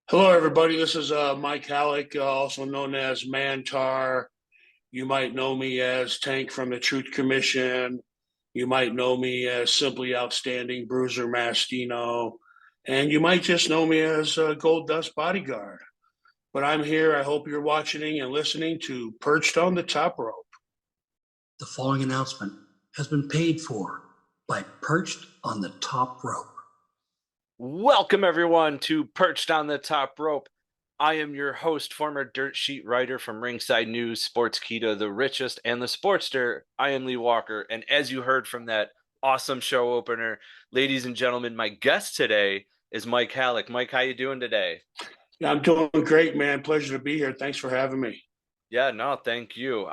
Hello, everybody. This is Mike Halac, also known as Mantaur. You might know me as Tank from the Truth Commission. You might know me as Simply Outstanding Bruiser Mastino. And you might just know me as Goldust Bodyguard. But I'm here. I hope you're watching and listening to Perched on the Top Rope. The following announcement has been paid for by Perched on the Top Rope. Welcome, everyone, to Perched on the Top Rope. I am your host, former dirt sheet writer from Ringside News, Sportskeeda, The Richest, and The Sportster. I am Lee Walker, and as you heard from that awesome show opener, ladies and gentlemen, my guest today is Mike Halac. Mike, how you doing today? Yeah, I'm doing great, man. Pleasure to be here. Thanks for having me. Yeah, no, thank you.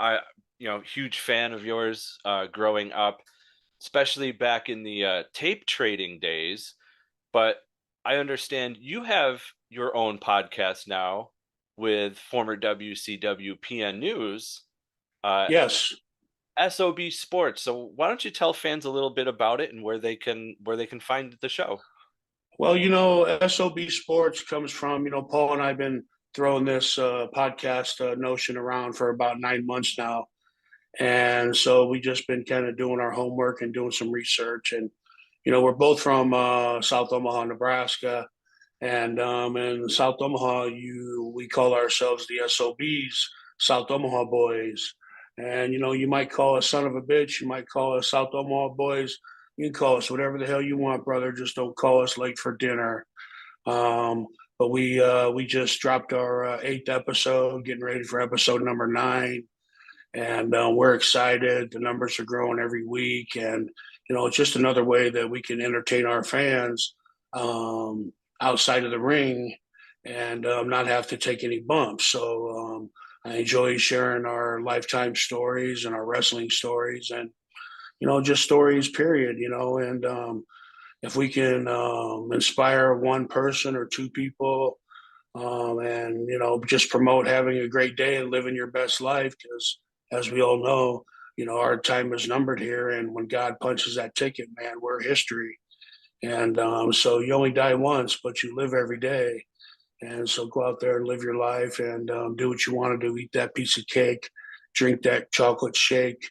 Huge fan of yours growing up, especially back in the tape trading days. But I understand you have your own podcast now with former WCW PN News. Yes. SOB Sports. So why don't you tell fans a little bit about it and where they can find the show? Well, SOB Sports comes from, Paul and I have been throwing this podcast notion around for about 9 months now. And so we just been kind of doing our homework and doing some research. And, we're both from South Omaha, Nebraska. And in South Omaha, we call ourselves the SOBs, South Omaha Boys. And, you might call us son of a bitch. You might call us South Omaha Boys. You can call us whatever the hell you want, brother. Just don't call us late for dinner. But we just dropped our eighth episode, getting ready for episode number 9. And we're excited. The numbers are growing every week. And, it's just another way that we can entertain our fans outside of the ring and not have to take any bumps. So I enjoy sharing our lifetime stories and our wrestling stories and, just stories, period, and if we can inspire one person or two people and, just promote having a great day and living your best life, because as we all know, our time is numbered here. And when God punches that ticket, man, we're history. And so you only die once, but you live every day. And so go out there and live your life and do what you want to do. Eat that piece of cake, drink that chocolate shake,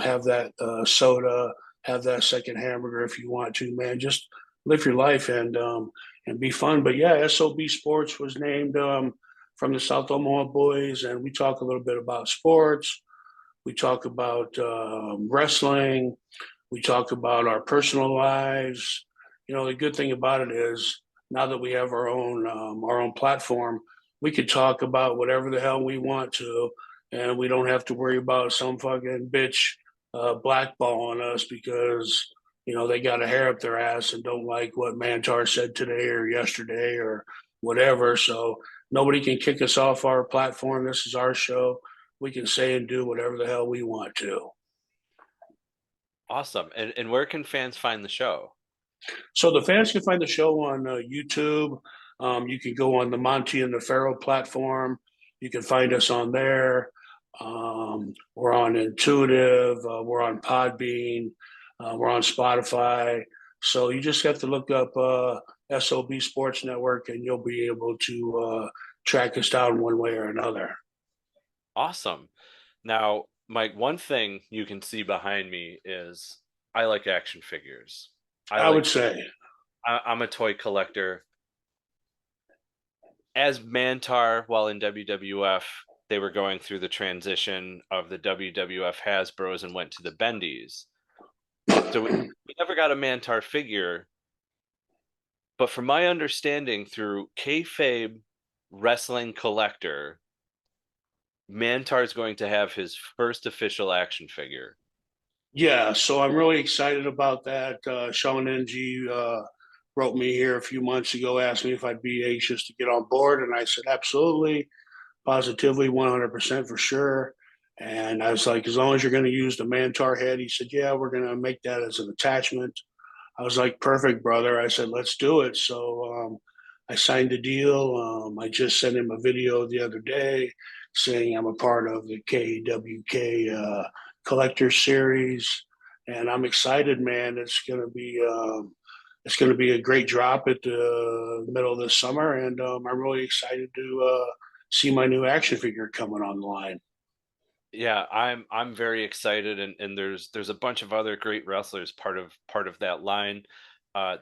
have that soda, have that second hamburger if you want to, man. Just live your life and be fun. But yeah, SOB Sports was named from the South Omaha Boys, and we talk a little bit about sports. We talk about wrestling. We talk about our personal lives. The good thing about it is now that we have our own platform, we could talk about whatever the hell we want to, and we don't have to worry about some fucking bitch blackballing us because they got a hair up their ass and don't like what Mantaur said today or yesterday or whatever. So nobody can kick us off our platform. This is our show. We can say and do whatever the hell we want to. Awesome. And where can fans find the show? So the fans can find the show on YouTube. You can go on the Monty and the Pharaoh platform. You can find us on there. We're on Intuitive. We're on Podbean. We're on Spotify. So you just have to look up SOB Sports Network and you'll be able to track us down one way or another. Awesome. Now, Mike, one thing you can see behind me is I like action figures. I would say I'm a toy collector. As Mantaur, while in WWF, they were going through the transition of the WWF Hasbros and went to the Bendies. So we never got a Mantaur figure. But from my understanding, through Kayfabe Wrestling Kollector, Mantaur is going to have his first official action figure. Yeah, so I'm really excited about that. Shawn wrote me here a few months ago, asked me if I'd be anxious to get on board, and I said absolutely, positively, 100% for sure. And I was like, as long as you're going to use the Mantaur head, he said, yeah, we're going to make that as an attachment. I was like, perfect, brother. I said, let's do it. So I signed the deal. I just sent him a video the other day saying I'm a part of the KWK Collector Series. And I'm excited, man. It's going to be it's going to be a great drop at the middle of the summer, and I'm really excited to see my new action figure coming on the line. Yeah, I'm very excited, and there's a bunch of other great wrestlers part of that line.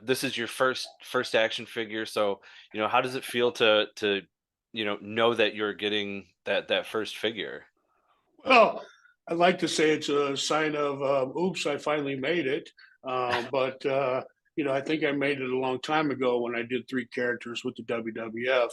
This is your first action figure, so how does it feel to know that you're getting that first figure? Well, I'd like to say it's a sign of oops, I finally made it. But I think I made it a long time ago when I did 3 characters with the WWF.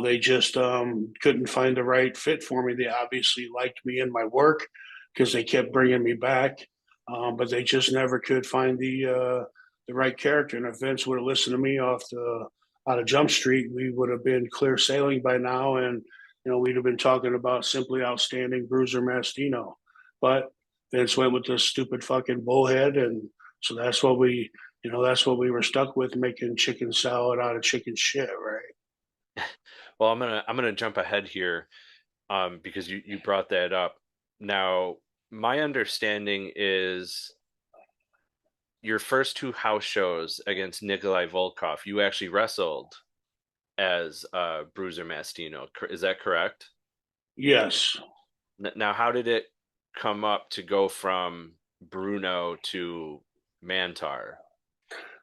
They just couldn't find the right fit for me. They obviously liked me and my work because they kept bringing me back, but they just never could find the right character. And if Vince would have listened to me out of Jump Street, we would have been clear sailing by now, and we'd have been talking about simply outstanding Bruiser Mastino. But Vince went with this stupid fucking bullhead, and so that's what we were stuck with, making chicken salad out of chicken shit, right? Well, I'm gonna jump ahead here, because you brought that up. Now, my understanding is your first 2 house shows against Nikoli Volkoff, you actually wrestled as Bruiser Mastino. Is that correct? Yes. Now, how did it come up to go from Bruno to Mantaur?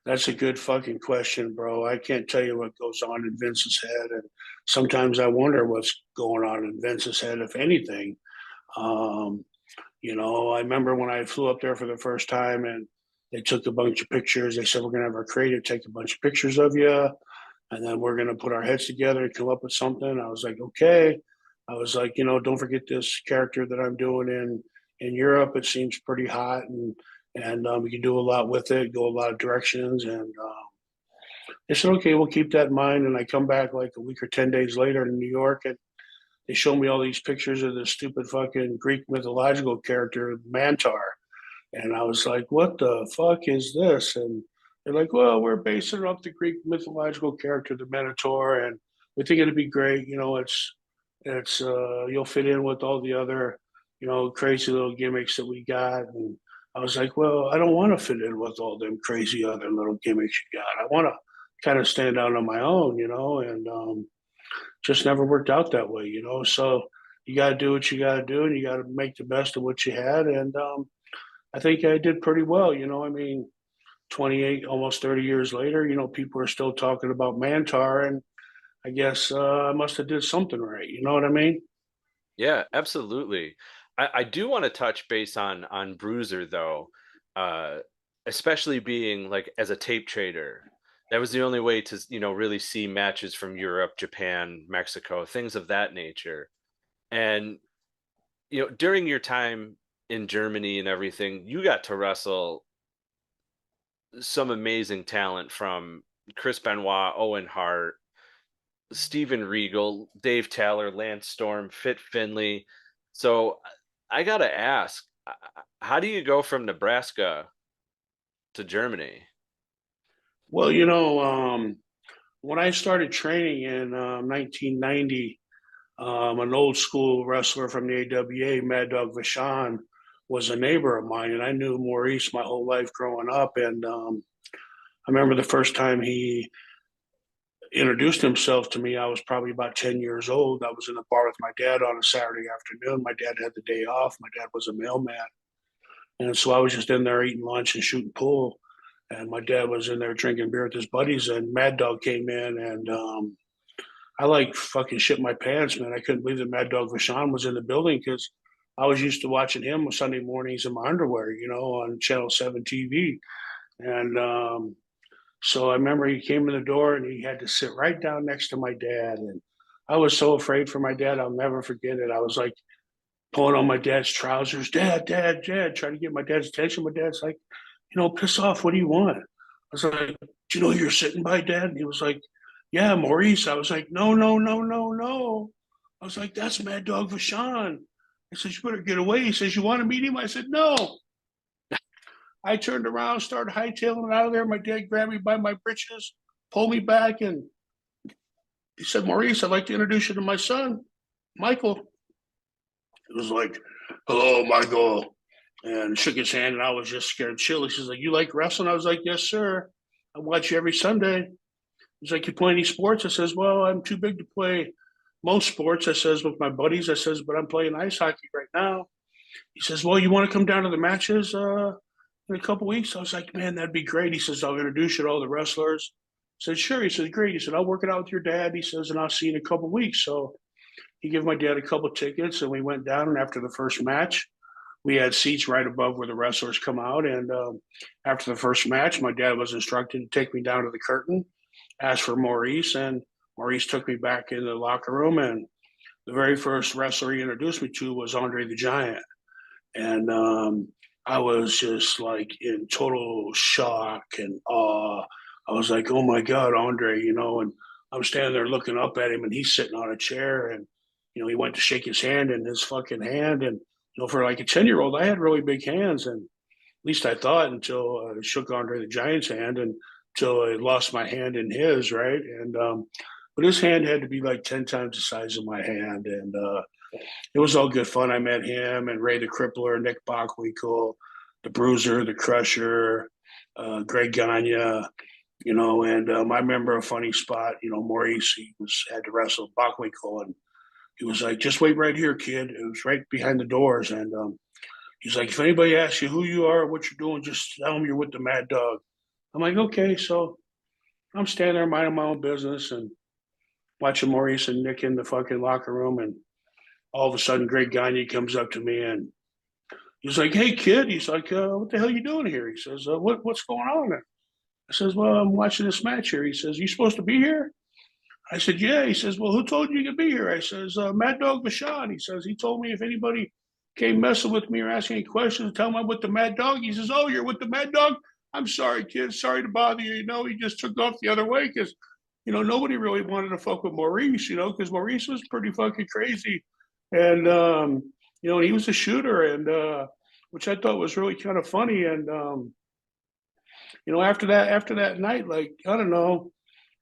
That's a good fucking question, bro. I can't tell you what goes on in Vince's head, and sometimes I wonder what's going on in Vince's head, if anything. Um, I remember when I flew up there for the first time, and they took a bunch of pictures. They said, we're going to have our creative take a bunch of pictures of you, and then we're going to put our heads together and come up with something. I was like, okay. I was like, don't forget this character that I'm doing in Europe. It seems pretty hot, and we can do a lot with it, go a lot of directions. And they said, okay, we'll keep that in mind. And I come back like a week or 10 days later in New York, and they show me all these pictures of this stupid fucking Greek mythological character, Mantaur. And I was like, what the fuck is this? And they're like, well, we're basing it off the Greek mythological character, the Minotaur, and we think it'd be great. It's you'll fit in with all the other, crazy little gimmicks that we got. And I was like, well, I don't want to fit in with all them crazy other little gimmicks you got. I want to kind of stand out on my own, and just never worked out that way. So you got to do what you got to do, and you got to make the best of what you had. And I think I did pretty well. I mean, 28, almost 30 years later, people are still talking about Mantaur, and I guess I must have did something right. You know what I mean? Yeah, absolutely. I do want to touch base on Bruiser though, uh, especially being like as a tape trader. That was the only way to really see matches from Europe, Japan, Mexico, things of that nature. And during your time in Germany and everything, you got to wrestle some amazing talent from Chris Benoit, Owen Hart, Steven Regal, Dave Taylor, Lance Storm, Fit Finley. So I gotta ask, how do you go from Nebraska to Germany? Well, when I started training in 1990, an old school wrestler from the AWA, Mad Dog Vachon, was a neighbor of mine, and I knew Maurice my whole life growing up. And I remember the first time he introduced himself to me, I was probably about 10 years old. I was in the bar with my dad on a Saturday afternoon. My dad had the day off. My dad was a mailman. And so I was just in there eating lunch and shooting pool. And my dad was in there drinking beer with his buddies. And Mad Dog came in, and I like fucking shit my pants, man. I couldn't believe that Mad Dog Vachon was in the building because I was used to watching him Sunday mornings in my underwear, on Channel 7 TV. And so I remember he came in the door and he had to sit right down next to my dad. And I was so afraid for my dad. I'll never forget it. I was like pulling on my dad's trousers, Dad, trying to get my dad's attention. My dad's like, piss off. What do you want? I was like, do you know who you're sitting by, Dad? And he was like, yeah, Maurice. I was like, no, no, no, no, no. I was like, that's Mad Dog Vachon. I said, you better get away. He says, you want to meet him? I said, no. I turned around, started hightailing out of there. My dad grabbed me by my breeches, pulled me back, and he said, Maurice, I'd like to introduce you to my son, Michael. It was like, hello, Michael. and shook his hand, and I was just scared shitless. He says, like, you like wrestling? I was like, yes, sir. I watch you every Sunday. He's like, you play any sports? I says, well, I'm too big to play most sports. I says, with my buddies. I says, but I'm playing ice hockey right now. He says, well, you want to come down to the matches in a couple weeks? I was like, man, that'd be great. He says, I'll introduce you to all the wrestlers. I said, sure. He says, great. He said, I'll work it out with your dad. He says, and I'll see you in a couple weeks. So he gave my dad a couple tickets, and we went down. And after the first match, we had seats right above where the wrestlers come out. And after the first match, my dad was instructed to take me down to the curtain, ask for Maurice, and Maurice took me back in the locker room. And the very first wrestler he introduced me to was Andre the Giant. And I was just like in total shock and awe. I was like, oh my God, Andre, and I'm standing there looking up at him, and he's sitting on a chair, and, he went to shake his hand, and his fucking hand. And, for like a 10-year-old, I had really big hands. And at least I thought, until I shook Andre the Giant's hand, and until I lost my hand in his, right? And, but his hand had to be like 10 times the size of my hand. And it was all good fun. I met him and Ray the Crippler, Nick Bockwinkel, the Bruiser, the Crusher, Greg Gagne, and I remember a funny spot. Maurice, had to wrestle Bockwinkel, and he was like, just wait right here, kid. It was right behind the doors. And he's like, if anybody asks you who you are, what you're doing, just tell them you're with the Mad Dog. I'm like, okay. So I'm standing there minding my own business and watching Maurice and Nick in the fucking locker room. And all of a sudden, Greg Gagne comes up to me, and he's like, hey, kid. He's like, what the hell are you doing here? He says, what's going on there? I says, well, I'm watching this match here. He says, you supposed to be here? I said, yeah. He says, well, who told you to be here? I says, Mad Dog Vachon. He says, he told me if anybody came messing with me or asking any questions, tell him I'm with the Mad Dog. He says, oh, you're with the Mad Dog? I'm sorry, kid. Sorry to bother you. He just took off the other way because, nobody really wanted to fuck with Maurice, because Maurice was pretty fucking crazy. And, and he was a shooter, and which I thought was really kind of funny. And, after that night, like, I don't know,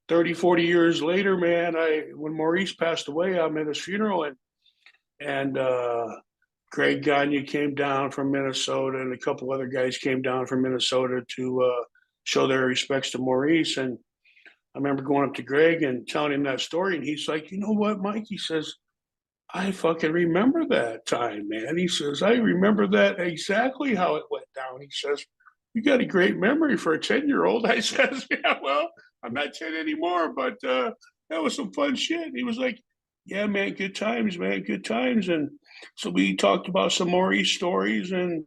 30, 40 years later, man, when Maurice passed away, I'm at his funeral, and Greg Gagne came down from Minnesota, and a couple other guys came down from Minnesota to show their respects to Maurice. And I remember going up to Greg and telling him that story, and he's like, you know what, Mike? He says, I fucking remember that time, man. He says, I remember that exactly how it went down. He says, you got a great memory for a 10-year-old. I says, yeah, well, I'm not 10 anymore, but that was some fun shit. He was like, yeah, man, good times, man, good times. And so we talked about some Maurice stories, and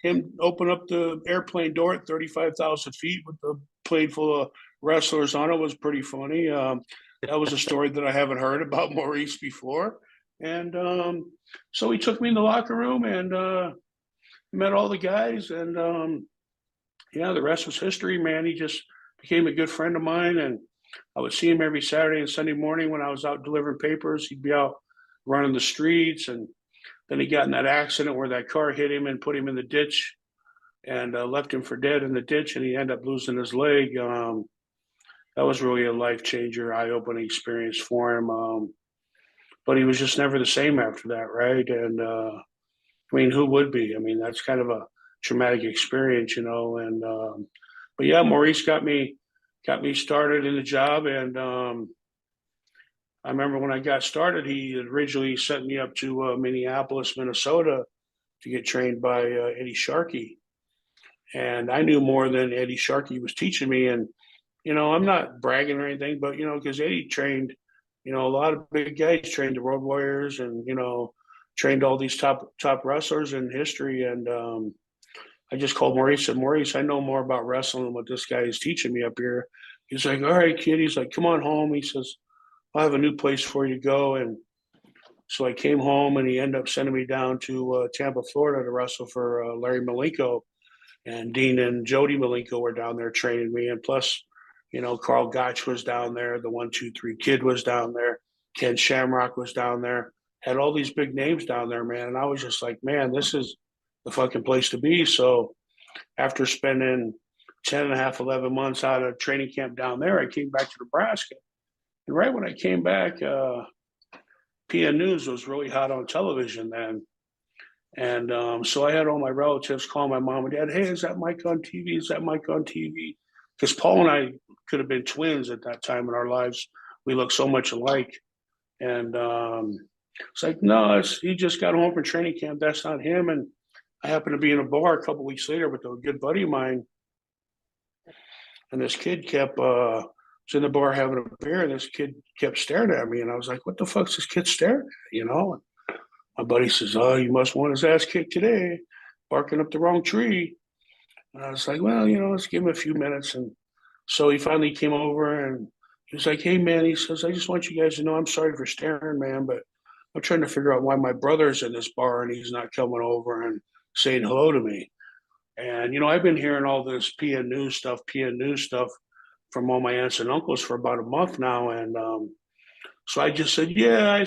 him open up the airplane door at 35,000 feet with the plane full of wrestlers on it was pretty funny. That was a story that I haven't heard about Maurice before. And so he took me in the locker room and met all the guys. And yeah, the rest was history, man. He just became a good friend of mine, and I would see him every Saturday and Sunday morning when I was out delivering papers. He'd be out running the streets, and then he got in that accident where that car hit him and put him in the ditch and left him for dead in the ditch, and he ended up losing his leg. That was really a life changer, eye-opening experience for him. But he was just never the same after that, right? And I mean, who would be? I mean, that's kind of a traumatic experience, And but yeah, Maurice got me started in the job, and I remember when I got started, he originally sent me up to Minneapolis, Minnesota, to get trained by Eddie Sharkey, and I knew more than Eddie Sharkey was teaching me. And I'm not bragging or anything, but because Eddie trained, a lot of big guys, trained the Road Warriors, and trained all these top wrestlers in history. And I just called Maurice and said, Maurice, I know more about wrestling than what this guy is teaching me up here. He's like, all right, kid. He's like, come on home. He says, I have a new place for you to go. And so I came home, and he ended up sending me down to Tampa, Florida to wrestle for Larry Malenko. And Dean and Jody Malenko were down there training me. And plus, Carl Gotch was down there. The 1-2-3 Kid was down there. Ken Shamrock was down there. Had all these big names down there, man. And I was just like, man, this is the fucking place to be. So after spending 10 and a half, 11 months out of training camp down there, I came back to Nebraska. And right when I came back, PN News was really hot on television then. And so I had all my relatives call my mom and dad, hey, is that Mike on TV? Is that Mike on TV? Because Paul and I could have been twins at that time in our lives. We looked so much alike. And it's like, no, he just got home from training camp. That's not him. And I happened to be in a bar a couple weeks later with a good buddy of mine. And this kid was in the bar having a beer, and this kid kept staring at me. And I was like, what the fuck's this kid staring at? You know? And my buddy says, oh, you must want his ass kicked today, barking up the wrong tree. And I was like, well, let's give him a few minutes. And so he finally came over and he was like, hey, man, he says, I just want you guys to know I'm sorry for staring, man, but I'm trying to figure out why my brother's in this bar and he's not coming over and saying hello to me. And, I've been hearing all this PN News stuff from all my aunts and uncles for about a month now. And so I just said, yeah, I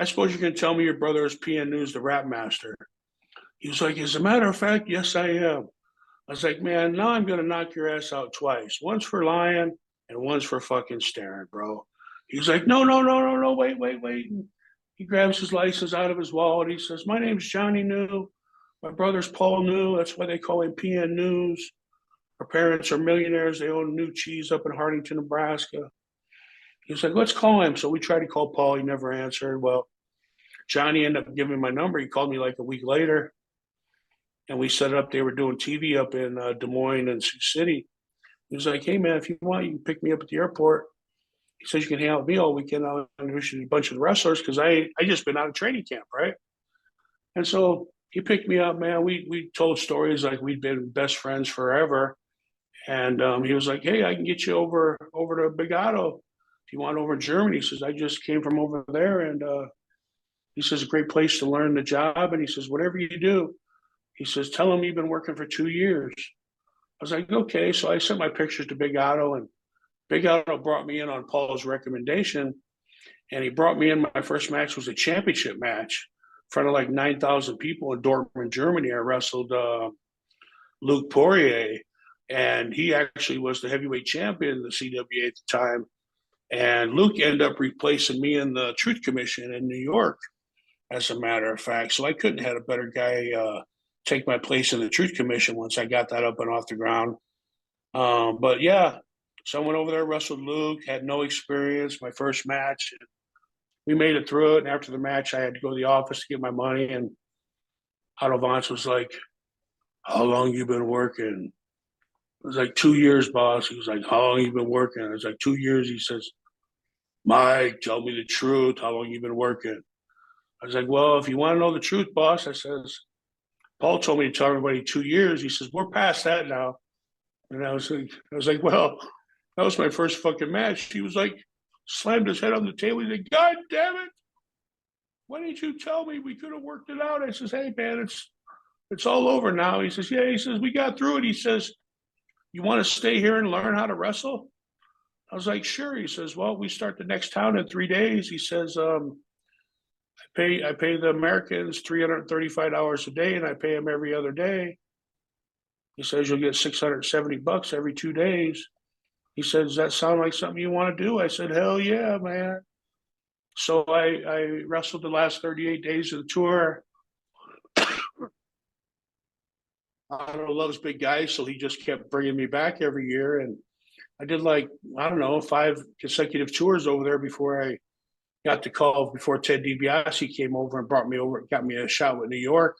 suppose you can tell me your brother is PN News, the rap master. He was like, as a matter of fact, yes, I am. I was like, man, now I'm going to knock your ass out twice. One's for lying and one's for fucking staring, bro. He was like, no, wait. And he grabs his license out of his wallet. He says, my name's Johnny New. My brother's Paul New. That's why they call him PN News. Our parents are millionaires. They own New Cheese up in Hartington, Nebraska. He was like, let's call him. So we tried to call Paul. He never answered. Well, Johnny ended up giving me my number. He called me like a week later. And we set it up. They were doing TV up in Des Moines and Sioux City. He was like, hey, man, if you want, you can pick me up at the airport. He says, you can hang out with me all weekend. I'll introduce you to a bunch of the wrestlers because I just been out of training camp, right? And so he picked me up, man. We told stories like we'd been best friends forever. And he was like, hey, I can get you over to Big Otto if you want over in Germany. He says, I just came from over there. And he says, a great place to learn the job. And he says, whatever you do, he says, tell him you've been working for 2 years. I was like, okay. So I sent my pictures to Big Otto, and Big Otto brought me in on Paul's recommendation. And he brought me in. My first match was a championship match in front of like 9,000 people in Dortmund, Germany. I wrestled Luke Poirier, and he actually was the heavyweight champion in the CWA at the time. And Luke ended up replacing me in the Truth Commission in New York, as a matter of fact. So I couldn't have had a better guy take my place in the Truth Commission once I got that up and off the ground. But yeah, so I went over there, wrestled Luke, had no experience, my first match. We made it through it. And after the match, I had to go to the office to get my money. And Otto Vance was like, how long you been working? It was like 2 years, boss. He was like, how long you been working? I was like, 2 years. He says, Mike, tell me the truth. How long you been working? I was like, well, if you want to know the truth, boss, I says, Paul told me to tell everybody 2 years. He says, we're past that now. And I was like, well, that was my first fucking match. He was like, slammed his head on the table. He said, God damn it. Why didn't you tell me? We could have worked it out. I says, hey, man, it's all over now. He says, yeah. He says, we got through it. He says, you want to stay here and learn how to wrestle? I was like, sure. He says, well, we start the next town in 3 days. He says, I pay the Americans $335 a day, and I pay them every other day. He says, you'll get $670 every 2 days. He said, does that sound like something you want to do? I said, hell yeah, man. So I wrestled the last 38 days of the tour. Otto loves big guys, so he just kept bringing me back every year. And I did 5 consecutive tours over there before I got the call, before Ted DiBiase came over and brought me over, got me a shot with New York.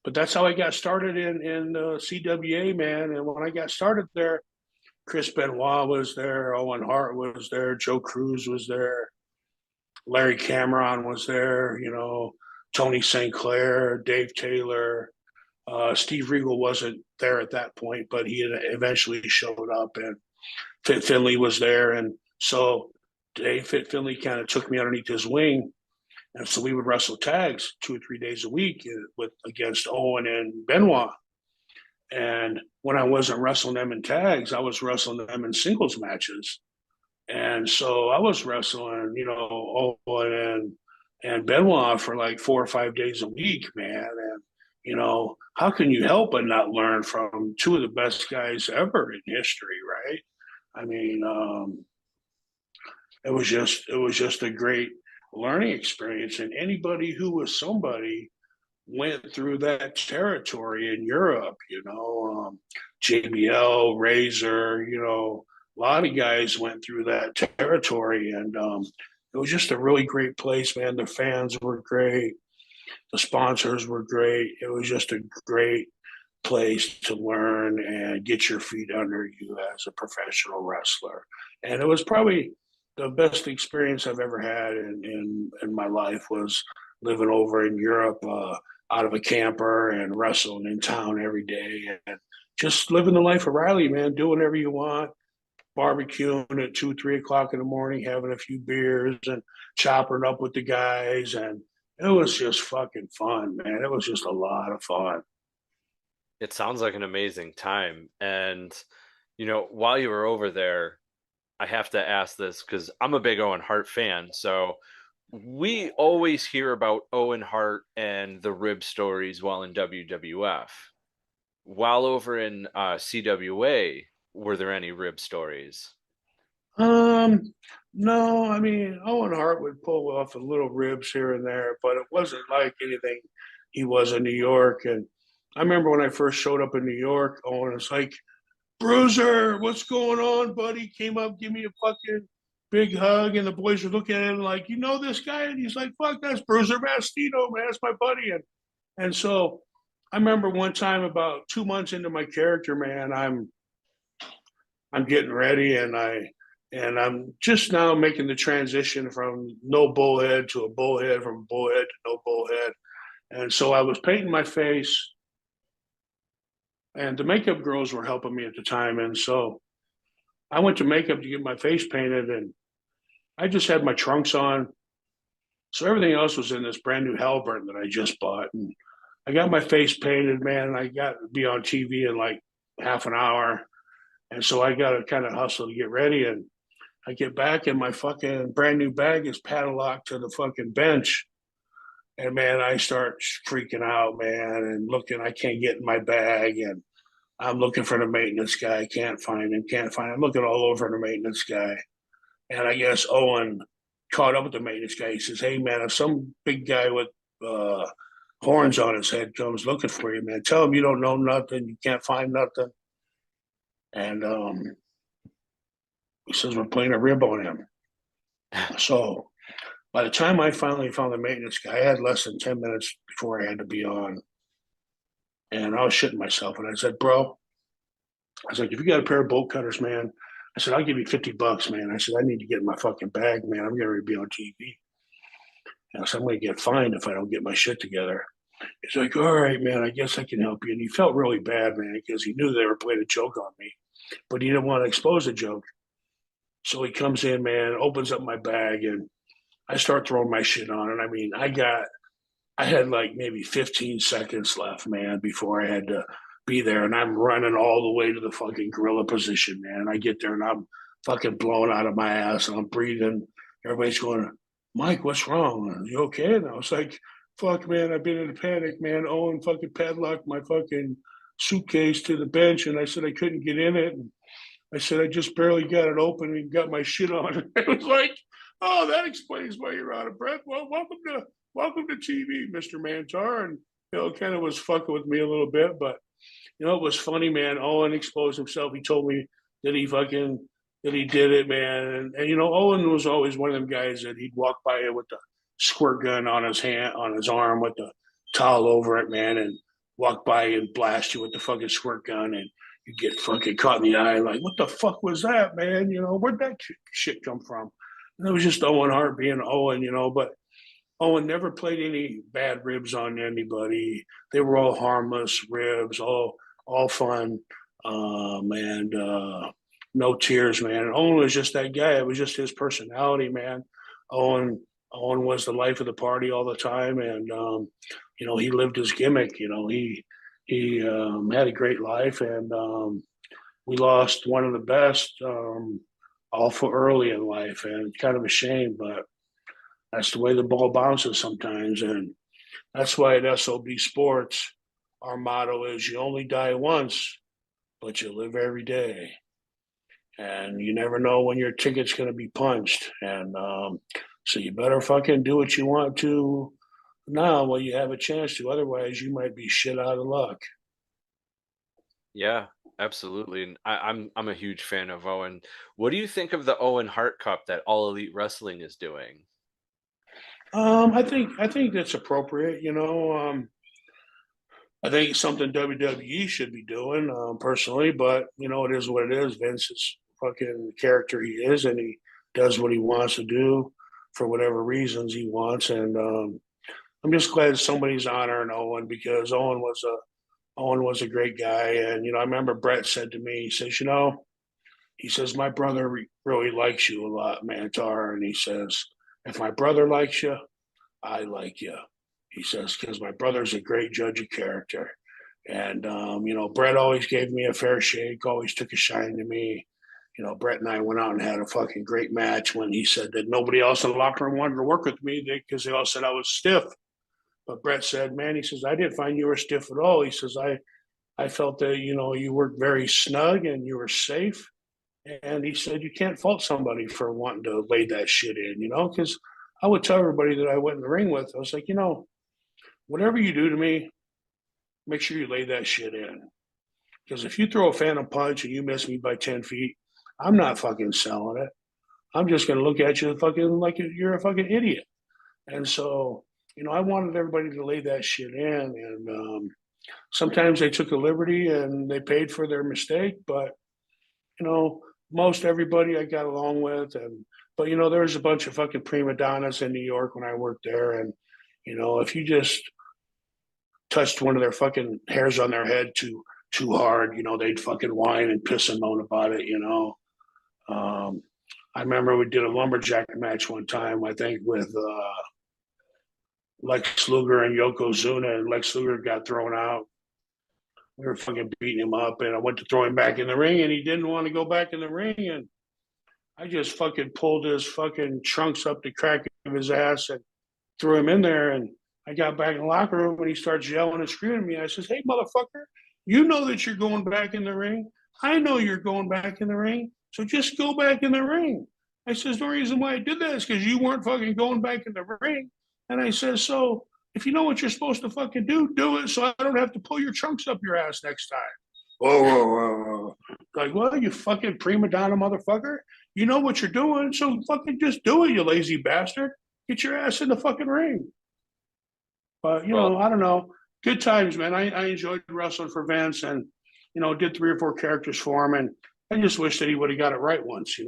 But that's how I got started in CWA, man. And when I got started there, Chris Benoit was there, Owen Hart was there, Joe Cruz was there, Larry Cameron was there, Tony St. Clair, Dave Taylor. Steve Regal wasn't there at that point, but he had eventually showed up, and Fit Finley was there. And so Dave Fit Finley kind of took me underneath his wing. And so we would wrestle tags 2 or 3 days a week against Owen and Benoit. And when I wasn't wrestling them in tags, I was wrestling them in singles matches. And so I was wrestling, Owen and Benoit for like 4 or 5 days a week, man. And, how can you help but not learn from 2 of the best guys ever in history, right? I mean, it was just a great learning experience. And anybody who was somebody went through that territory in Europe, JBL, Razor, a lot of guys went through that territory. And it was just a really great place, man. The fans were great. The sponsors were great. It was just a great place to learn and get your feet under you as a professional wrestler. And it was probably the best experience I've ever had in my life was living over in Europe out of a camper and wrestling in town every day and just living the life of Riley, man, doing whatever you want, barbecuing at 2, 3 o'clock in the morning, having a few beers and chopping up with the guys. And it was just fucking fun, man. It was just a lot of fun. It sounds like an amazing time. And, while you were over there, I have to ask this because I'm a big Owen Hart fan. So we always hear about Owen Hart and the rib stories while in WWF. While over in CWA, were there any rib stories? Um, no, I mean, Owen Hart would pull off a little ribs here and there, but it wasn't like anything he was in New York. And I remember when I first showed up in New York, Owen was like, Bruiser, what's going on, buddy? Came up, give me a fucking big hug, and the boys were looking at him like, you know this guy? And he's like, fuck, that's Bruiser Mastino, man, that's my buddy. And so I remember one time about 2 months into my character, man, I'm getting ready and I'm just now making the transition from no bullhead to a bullhead, from bullhead to no bullhead. And so I was painting my face, and the makeup girls were helping me at the time. And so I went to makeup to get my face painted, and I just had my trunks on. So everything else was in this brand new Halbert that I just bought. And I got my face painted, man, and I got to be on TV in like half an hour. And so I got to kind of hustle to get ready. And I get back, and my fucking brand new bag is padlocked to the fucking bench. And man, I start freaking out, man, and looking. I can't get in my bag, and I'm looking for the maintenance guy. Can't find him. Can't find him. I'm looking all over the maintenance guy, and I guess Owen caught up with the maintenance guy. He says, "Hey, man, if some big guy with horns on his head comes looking for you, man, tell him you don't know nothing. You can't find nothing." And he says, "We're playing a rib on him." So by the time I finally found the maintenance guy, I had less than 10 minutes before I had to be on. And I was shitting myself. And I said, bro, I was like, if you got a pair of bolt cutters, man, I said, I'll give you $50, man. I said, I need to get in my fucking bag, man. I'm going to be on TV. And I said, I'm going to get fined if I don't get my shit together. He's like, all right, man, I guess I can help you. And he felt really bad, man, because he knew they were playing a joke on me, but he didn't want to expose the joke. So he comes in, man, opens up my bag, and I start throwing my shit on. And I mean, I had like maybe 15 seconds left, man, before I had to be there. And I'm running all the way to the fucking gorilla position, man. I get there and I'm fucking blown out of my ass and I'm breathing. Everybody's going, Mike, what's wrong? Are you okay? And I was like, fuck, man, I've been in a panic, man. Owen fucking padlocked my fucking suitcase to the bench. And I said I couldn't get in it. And I said I just barely got it open and got my shit on. It was like, oh, that explains why you're out of breath. Well, welcome to TV, Mr. Mantaur. And kind of was fucking with me a little bit, but it was funny, man. Owen exposed himself. He told me that he did it, man. And Owen was always one of them guys that he'd walk by it with the squirt gun on his hand, on his arm, with the towel over it, man, and walk by and blast you with the fucking squirt gun, and you get fucking caught in the eye, like, what the fuck was that, man? Where'd that shit come from? And it was just Owen Hart being Owen, but Owen never played any bad ribs on anybody. They were all harmless ribs, all fun, and no tears, man. And Owen was just that guy. It was just his personality, man. Owen was the life of the party all the time, and he lived his gimmick. He had a great life, and we lost one of the best awful early in life, and it's kind of a shame, but that's the way the ball bounces sometimes. And that's why at SOB Sports, our motto is you only die once, but you live every day. And you never know when your ticket's going to be punched. And so you better fucking do what you want to now, well, you have a chance to. Otherwise, you might be shit out of luck. Yeah, absolutely. And I'm a huge fan of Owen. What do you think of the Owen Hart Cup that All Elite Wrestling is doing? I think that's appropriate. I think it's something WWE should be doing, personally. But it is what it is. Vince is fucking character he is, and he does what he wants to do for whatever reasons he wants. And I'm just glad somebody's honoring Owen because Owen was a great guy. And I remember Brett said to me, he says, he says my brother really likes you a lot, Mantaur, and he says if my brother likes you, I like you. He says, because my brother's a great judge of character. And, Brett always gave me a fair shake, always took a shine to me. Brett and I went out and had a fucking great match when he said that nobody else in the locker room wanted to work with me because they all said I was stiff. But Brett said, man, he says, I didn't find you were stiff at all. He says, I felt that, you worked very snug and you were safe. And he said, you can't fault somebody for wanting to lay that shit in, because I would tell everybody that I went in the ring with, I was like, whatever you do to me, make sure you lay that shit in. Because if you throw a phantom punch and you miss me by 10 feet, I'm not fucking selling it. I'm just going to look at you fucking like you're a fucking idiot. And so, I wanted everybody to lay that shit in. And sometimes they took a liberty and they paid for their mistake. But, most everybody I got along with. But, there was a bunch of fucking prima donnas in New York when I worked there. And, if you just touched one of their fucking hairs on their head too hard, they'd fucking whine and piss and moan about it. I remember we did a lumberjack match one time, I think, with Lex Luger and Yokozuna, and Lex Luger got thrown out. We were fucking beating him up, and I went to throw him back in the ring, and he didn't want to go back in the ring, and I just fucking pulled his fucking trunks up the crack of his ass and threw him in there, and I got back in the locker room and he starts yelling and screaming at me. I says, hey, motherfucker, you know that you're going back in the ring. I know you're going back in the ring. So just go back in the ring. I says, the reason why I did that is because you weren't fucking going back in the ring. And I says, so if you know what you're supposed to fucking do it so I don't have to pull your trunks up your ass next time. Whoa, whoa, whoa, whoa. Like, well, you fucking prima donna motherfucker. You know what you're doing, so fucking just do it, you lazy bastard. Get your ass in the fucking ring. But, Well, I don't know. Good times, man. I enjoyed wrestling for Vince and, did 3 or 4 characters for him. And I just wish that he would have got it right once,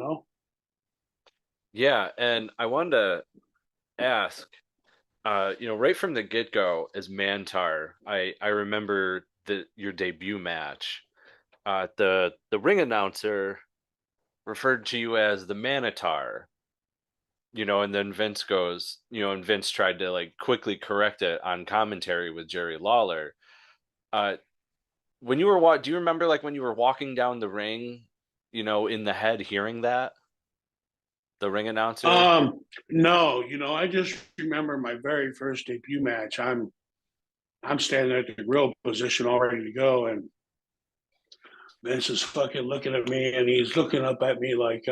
yeah, and I wanted to ask, right from the get-go as Mantar, I remember your debut match. The ring announcer referred to you as the Manituar, and then Vince goes, and Vince tried to like quickly correct it on commentary with Jerry Lawler. When you were do you remember like when you were walking down the ring, in the head hearing that the ring announcer? No, I just remember my very first debut match. I'm standing at the grill position all ready to go, and Vince is fucking looking at me, and he's looking up at me like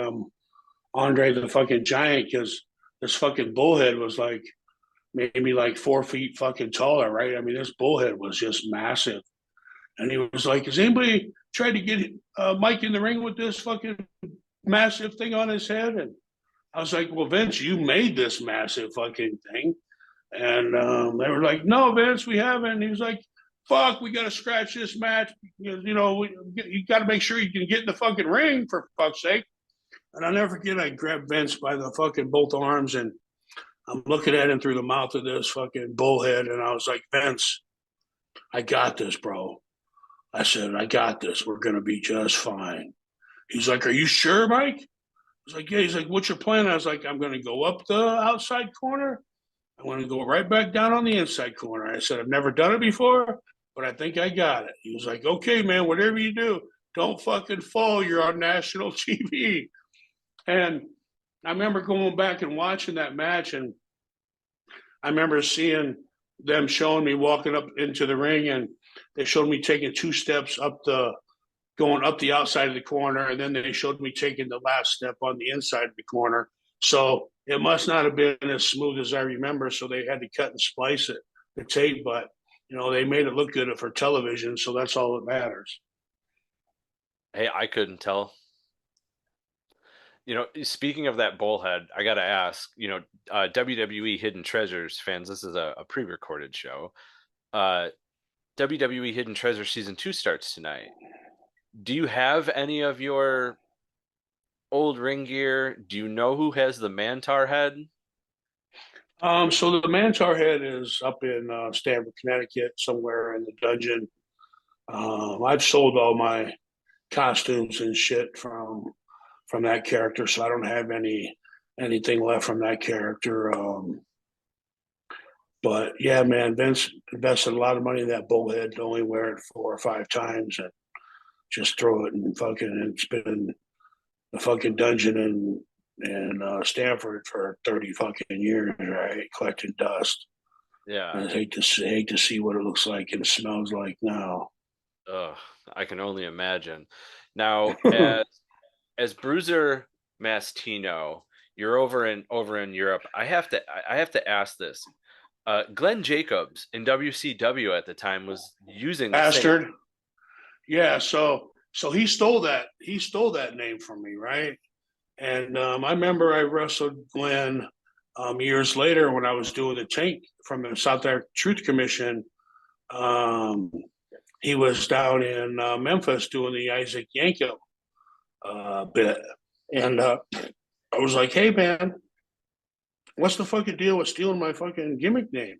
Andre the fucking Giant, because this fucking bullhead was like maybe like 4 feet fucking taller, right? I mean, this bullhead was just massive. And he was like, has anybody tried to get Mike in the ring with this fucking massive thing on his head? And I was like, well, Vince, you made this massive fucking thing. And they were like, no, Vince, we haven't. And he was like, fuck, we got to scratch this match. You got to make sure you can get in the fucking ring, for fuck's sake. And I'll never forget, I grabbed Vince by the fucking both arms, and I'm looking at him through the mouth of this fucking bullhead. And I was like, Vince, I got this, bro. I said, I got this. We're going to be just fine. He's like, are you sure, Mike? I was like, yeah. He's like, what's your plan? I was like, I'm going to go up the outside corner. I'm going to go right back down on the inside corner. I said, I've never done it before, but I think I got it. He was like, okay, man, whatever you do, don't fucking fall. You're on national TV. And I remember going back and watching that match, and I remember seeing them showing me walking up into the ring, and they showed me taking 2 steps going up the outside of the corner, and then they showed me taking the last step on the inside of the corner. So it must not have been as smooth as I remember. So they had to cut and splice it, the tape, but they made it look good for television. So that's all that matters. Hey, I couldn't tell. Speaking of that bullhead, I got to ask, WWE Hidden Treasures fans, this is a pre-recorded show. WWE Hidden Treasure Season 2 starts tonight. Do you have any of your old ring gear? Do you know who has the Mantaur head? So the Mantaur head is up in Stamford, Connecticut, somewhere in the dungeon. I've sold all my costumes and shit from that character, so I don't have anything left from that character. But yeah, man, Vince invested a lot of money in that bullhead to only wear it 4 or 5 times and just throw it and it's been the fucking dungeon in Stanford for 30 fucking years, right? Collecting dust. Yeah. And I hate to see what it looks like and smells like now. Ugh, I can only imagine. Now, as Bruiser Mastino, you're over in Europe. I have to ask this. Glenn Jacobs in WCW at the time was using the Bastard. same. Yeah, so he stole that name from me, right? And I remember I wrestled Glenn years later when I was doing the tank from the South African Truth Commission. He was down in Memphis doing the Isaac Yankem bit. And I was like, hey, man, what's the fucking deal with stealing my fucking gimmick name?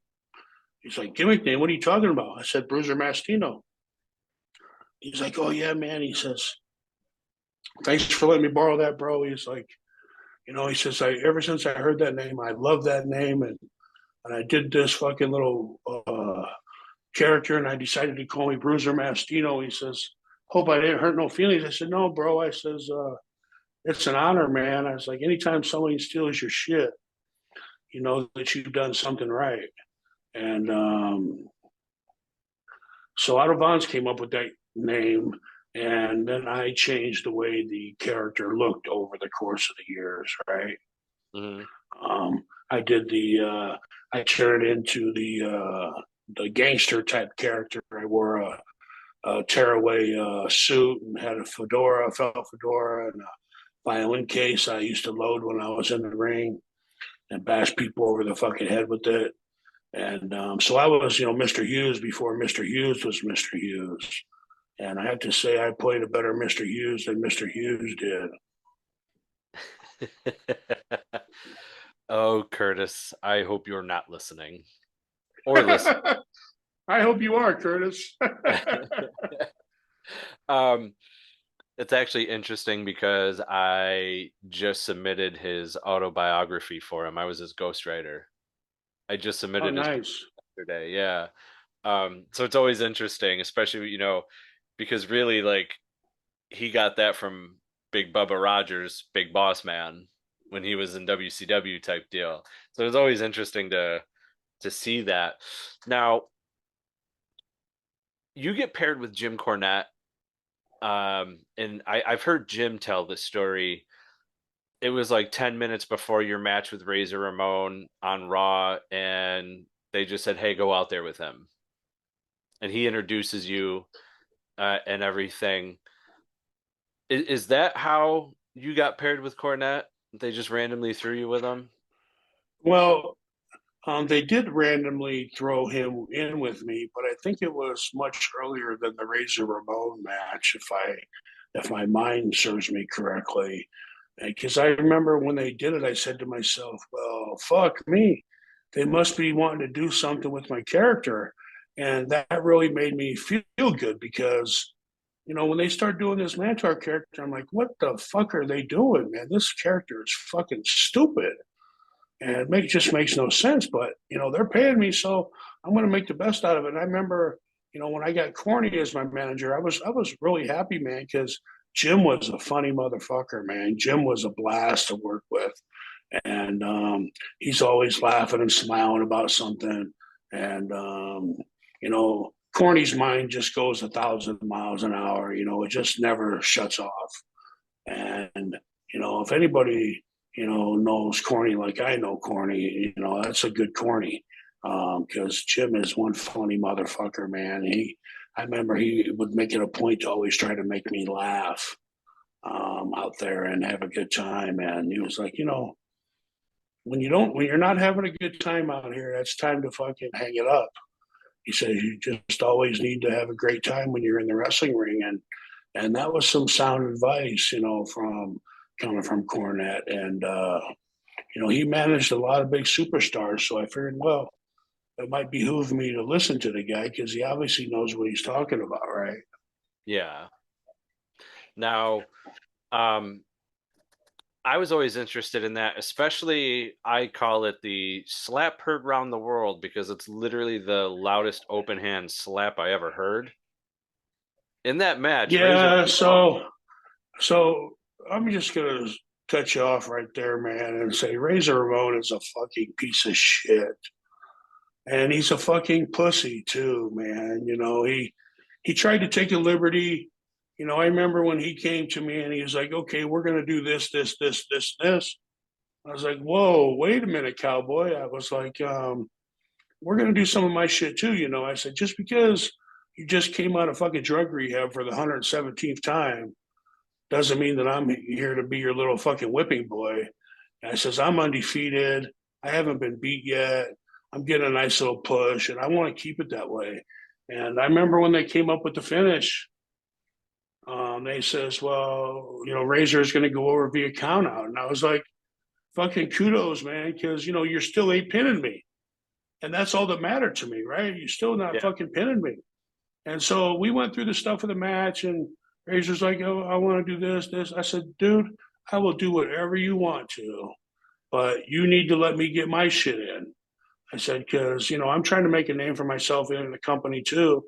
He's like, gimmick name? What are you talking about? I said, Bruiser Mastino. He's like, oh, yeah, man. He says, thanks for letting me borrow that, bro. He's like, he says, ever since I heard that name, I love that name. And I did this fucking little character, and I decided to call me Bruiser Mastino. He says, hope I didn't hurt no feelings. I said, no, bro. I says, it's an honor, man. I was like, anytime somebody steals your shit, you know that you've done something right. And so Otto came up with that name, and then I changed the way the character looked over the course of the years, right? Mm-hmm. I did I turned into the gangster type character. I wore a tearaway suit and had a fedora, a felt fedora, and a violin case I used to load when I was in the ring and bash people over the fucking head with it. And so I was, Mr. Hughes before Mr. Hughes was Mr. Hughes. And I have to say, I played a better Mr. Hughes than Mr. Hughes did. Oh, Curtis, I hope you're not listening. Or listen. I hope you are, Curtis. It's actually interesting because I just submitted his autobiography for him. I was his ghostwriter. I just submitted nice. Yesterday. Yeah. So it's always interesting, especially, because really, like, he got that from Big Bubba Rogers, Big Boss Man, when he was in WCW type deal. So it's always interesting to see that. Now, you get paired with Jim Cornette. And I've heard Jim tell this story. It was like 10 minutes before your match with Razor Ramon on Raw, and they just said, hey, go out there with him. And he introduces you and everything. Is that how you got paired with Cornette? They just randomly threw you with him? Well, they did randomly throw him in with me, but I think it was much earlier than the Razor Ramon match, if my mind serves me correctly. Because I remember when they did it, I said to myself, well, fuck me. They must be wanting to do something with my character. And that really made me feel good because, when they start doing this Mantaur character, I'm like, what the fuck are they doing, man? This character is fucking stupid. And it just makes no sense. But, they're paying me, so I'm going to make the best out of it. And I remember, when I got Corny as my manager, I was really happy, man, because Jim was a funny motherfucker, man. Jim was a blast to work with. And he's always laughing and smiling about something. And, Corny's mind just goes 1,000 miles an hour. It just never shuts off. And, if anybody, knows corny like I know corny. That's a good corny. Because Jim is one funny motherfucker, man. I remember he would make it a point to always try to make me laugh out there and have a good time. And he was like, when you're not having a good time out here, that's time to fucking hang it up. He says you just always need to have a great time when you're in the wrestling ring, and that was some sound advice, from coming from Cornette, and he managed a lot of big superstars. So I figured, well, it might behoove me to listen to the guy because he obviously knows what he's talking about, right? Yeah. Now, I was always interested in that, especially I call it the slap heard round the world because it's literally the loudest open hand slap I ever heard. In that match, Razor Yeah. Ramon, So I'm just gonna cut you off right there, man, and say Razor Ramon is a fucking piece of shit, and he's a fucking pussy too, man. He tried to take a liberty. I remember when he came to me and he was like, "Okay, we're gonna do this, this, this, this, this." I was like, "Whoa, wait a minute, cowboy." I was like, "We're gonna do some of my shit too." I said, "Just because you just came out of fucking drug rehab for the 117th time doesn't mean that I'm here to be your little fucking whipping boy." And I says, "I'm undefeated. I haven't been beat yet. I'm getting a nice little push, and I want to keep it that way." And I remember when they came up with the finish, they says, "Well, Razor is going to go over via count out." And I was like, "Fucking kudos, man, because you're still ain't pinning me, and that's all that mattered to me, right? You're still not yeah, fucking pinning me." And so we went through the stuff of the match, and Razor's like, "Oh, I want to do this, this." I said, "Dude, I will do whatever you want to, but you need to let me get my shit in." I said, "Because, I'm trying to make a name for myself in the company too."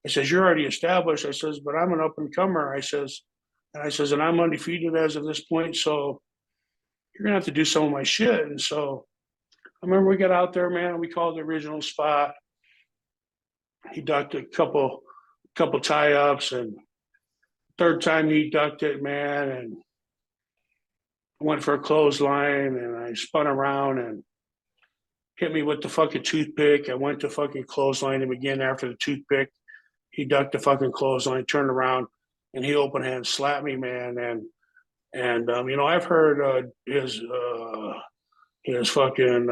I says, "You're already established." I says, "But I'm an up and comer." And I'm undefeated as of this point. So you're going to have to do some of my shit. And so I remember we got out there, man. We called the original spot. He ducked a couple tie ups, and third time he ducked it, man, and went for a clothesline, and I spun around and hit me with the fucking toothpick. I went to fucking clothesline him again after the toothpick. He ducked the fucking clothesline, turned around, and he open hand slapped me, man. And I've heard his fucking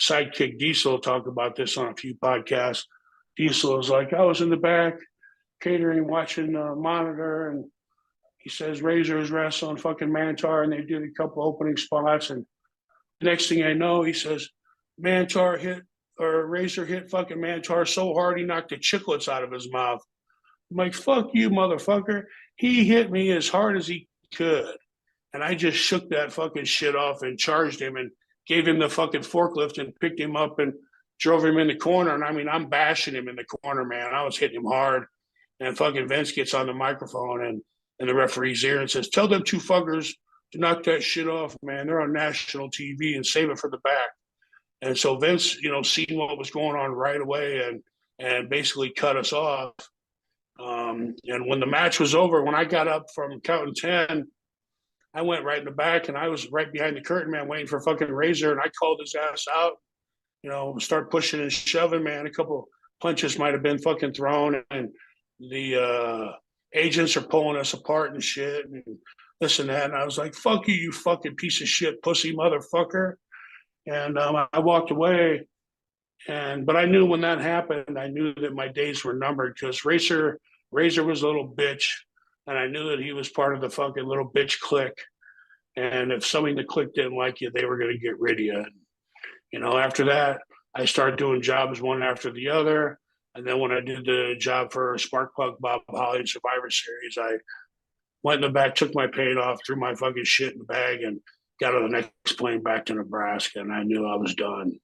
sidekick Diesel talk about this on a few podcasts. Diesel is like, I was in the back catering, watching the monitor, and he says Razor is wrestling fucking Mantaur, and they did a couple opening spots, and the next thing I know, he says Razor hit fucking Mantaur so hard he knocked the chiclets out of his mouth. I'm like, fuck you, motherfucker. He hit me as hard as he could. And I just shook that fucking shit off and charged him and gave him the fucking forklift and picked him up and drove him in the corner. And I mean, I'm bashing him in the corner, man. I was hitting him hard. And fucking Vince gets on the microphone and in the referee's ear and says, "Tell them two fuckers to knock that shit off, man. They're on national TV and save it for the back." And so Vince, seen what was going on right away and basically cut us off. And when the match was over, when I got up from counting 10, I went right in the back and I was right behind the curtain, man, waiting for fucking Razor. And I called his ass out, start pushing and shoving, man. A couple punches might have been fucking thrown. And the agents are pulling us apart and shit and this and that. And I was like, fuck you, you fucking piece of shit, pussy motherfucker. And I walked away. But I knew when that happened, I knew that my days were numbered because Razor was a little bitch, and I knew that he was part of the fucking little bitch clique. And if somebody in the clique didn't like you, they were going to get rid of you. After that, I started doing jobs one after the other. And then when I did the job for Sparkplug Bob Holly and Survivor Series, I went in the back, took my paint off, threw my fucking shit in the bag, and got on the next plane back to Nebraska. And I knew I was done.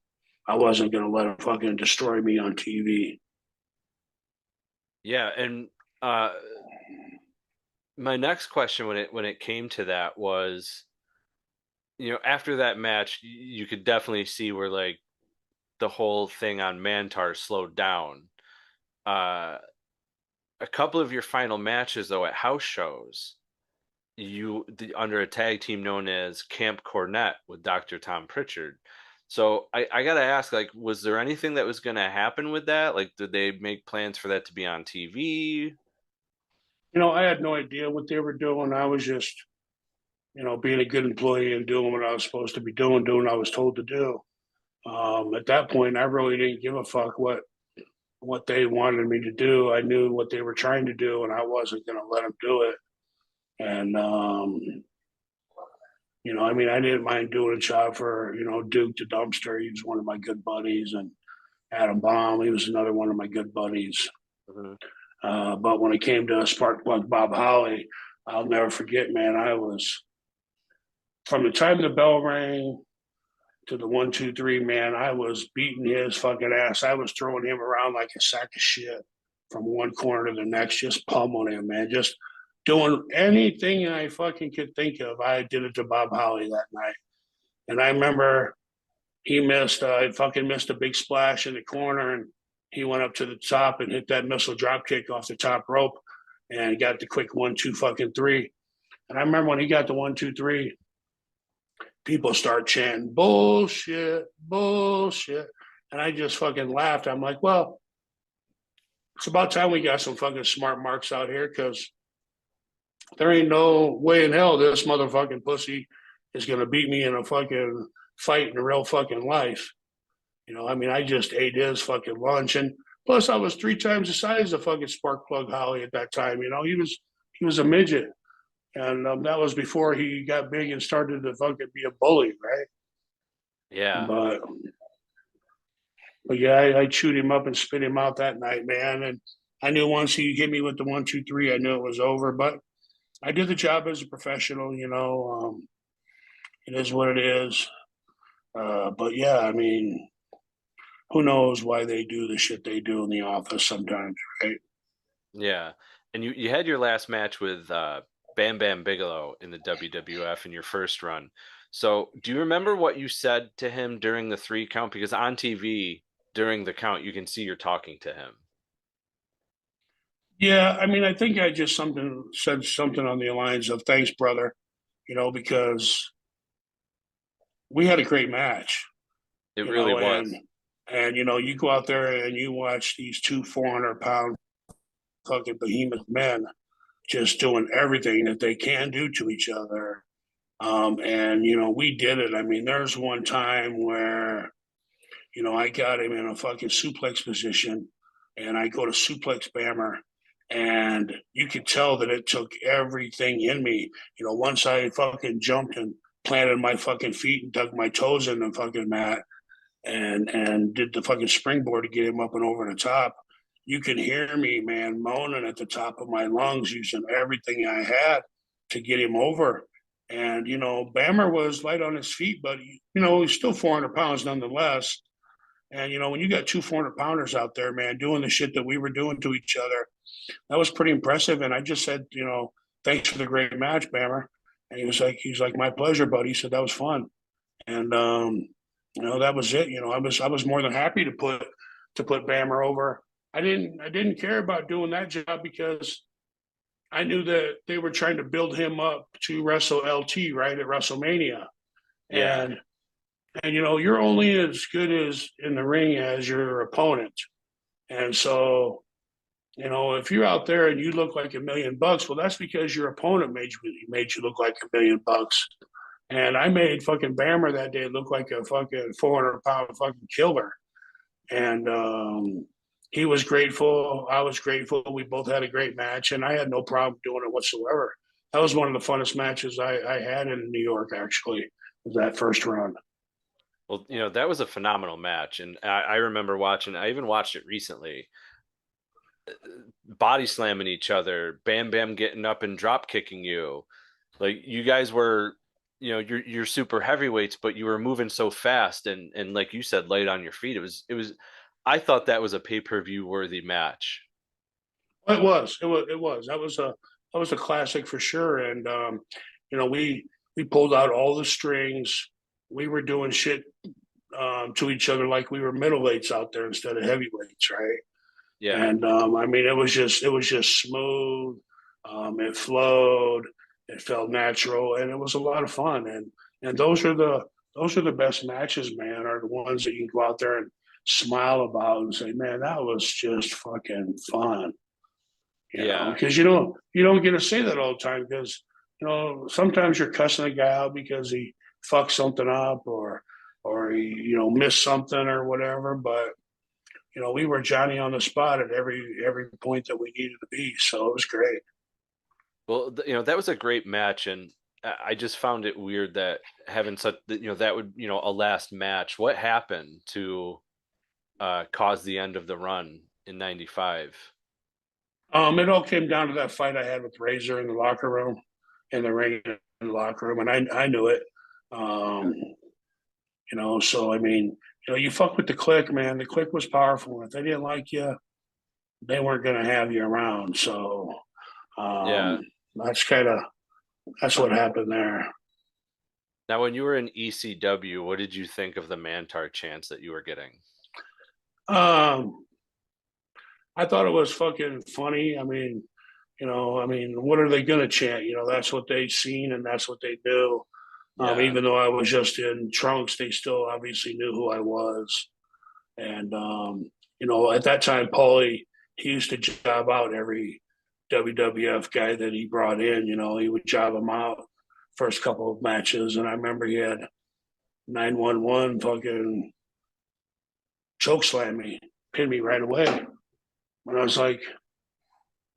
I wasn't going to let him fucking destroy me on TV. yeah, and uh, my next question when it came to that was, after that match, you could definitely see where like the whole thing on Mantaur slowed down. A couple of your final matches though at house shows, under a tag team known as Camp Cornette with Dr. Tom Prichard. So I gotta ask, like, was there anything that was gonna happen with that? Like, did they make plans for that to be on TV? I had no idea what they were doing. I was just, being a good employee and doing what I was supposed to be doing what I was told to do. At that point, I really didn't give a fuck what they wanted me to do. I knew what they were trying to do, and I wasn't going to let them do it. And I didn't mind doing a job for Duke the Dumpster. He was one of my good buddies, and Adam Baum, he was another one of my good buddies. Mm-hmm. But when it came to Sparkplug Bob Holly, I'll never forget, man. I was, from the time the bell rang to the 1, 2, 3, man, I was beating his fucking ass. I was throwing him around like a sack of shit from one corner to the next, just pummeling him, man. Just doing anything I fucking could think of. I did it to Bob Holly that night. And I remember he missed a big splash in the corner, and he went up to the top and hit that missile drop kick off the top rope and got the quick 1, 2, fucking 3. And I remember when he got the 1, 2, 3, people start chanting bullshit, bullshit. And I just fucking laughed. I'm like, well, it's about time we got some fucking smart marks out here, because there ain't no way in hell this motherfucking pussy is going to beat me in a fucking fight in real fucking life. I just ate his fucking lunch. And plus I was 3 times the size of fucking Sparkplug Holly at that time. He was a midget. And that was before he got big and started to fucking be a bully, right? Yeah. But yeah, I chewed him up and spit him out that night, man. And I knew once he hit me with the 1, 2, 3, I knew it was over. But I did the job as a professional, it is what it is. But yeah, who knows why they do the shit they do in the office sometimes, right? Yeah. And you had your last match with Bam Bam Bigelow in the WWF in your first run. So do you remember what you said to him during the 3 count? Because on TV during the count, you can see you're talking to him. Yeah, I think I just said something on the lines of thanks, brother, because we had a great match. It really was. And you go out there and you watch these 2 400-pound fucking behemoth men just doing everything that they can do to each other. And we did it. There's one time where I got him in a fucking suplex position, and I go to suplex Bammer, and you could tell that it took everything in me. Once I fucking jumped and planted my fucking feet and dug my toes in the fucking mat and did the fucking springboard to get him up and over the top, you can hear me, man, moaning at the top of my lungs, using everything I had to get him over. And, Bammer was light on his feet, but, he's still 400 pounds nonetheless. And, when you got 2 400-pounders out there, man, doing the shit that we were doing to each other, that was pretty impressive. And I just said, thanks for the great match, Bammer. And he was like, my pleasure, buddy. He said, that was fun. And, that was it. I was more than happy to put Bammer over. I didn't care about doing that job because I knew that they were trying to build him up to wrestle LT, right, at WrestleMania. Yeah. And you're only as good as in the ring as your opponent. And so, if you're out there and you look like $1 million, well, that's because your opponent made you look like $1 million. And I made fucking Bammer that day look like a fucking 400-pound fucking killer. And he was grateful. I was grateful. We both had a great match, and I had no problem doing it whatsoever. That was one of the funnest matches I had in New York, actually, was that first run. Well, that was a phenomenal match. And I remember watching, I even watched it recently, body slamming each other, Bam Bam getting up and drop kicking you. Like, you guys were, you're super heavyweights, but you were moving so fast and like you said, light on your feet. It was, I thought that was a pay-per-view worthy match. It was. That was a classic for sure. And we pulled out all the strings. We were doing shit to each other like we were middleweights out there instead of heavyweights, right? Yeah. And it was just smooth. It flowed. It felt natural, and it was a lot of fun. And those are the best matches, man. Are the ones that you can go out there and smile about and say, man, that was just fucking fun. Yeah. Because you don't get to say that all the time because sometimes you're cussing a guy out because he fucked something up or he missed something or whatever. But we were Johnny on the spot at every point that we needed to be, so it was great. Well, that was a great match, and I just found it weird that having such, that would, a last match. What happened to cause the end of the run in '95? It all came down to that fight I had with Razor in the locker room, in the ring in the locker room, and I knew it. Um, so I mean, you fuck with the clique, man. The clique was powerful. If they didn't like you, they weren't going to have you around. So Yeah. um, that's what happened there. Now, when you were in ECW, what did you think of the Mantaur chants that you were getting? Um, I thought it was fucking funny. What are they going to chant? That's what they seen and that's what they knew. Yeah. Even though I was just in trunks, they still obviously knew who I was. And at that time, Paulie, he used to job out every WWF guy that he brought in. He would job him out first couple of matches, and I remember he had 911 fucking choke slam me, pin me right away. And I was like,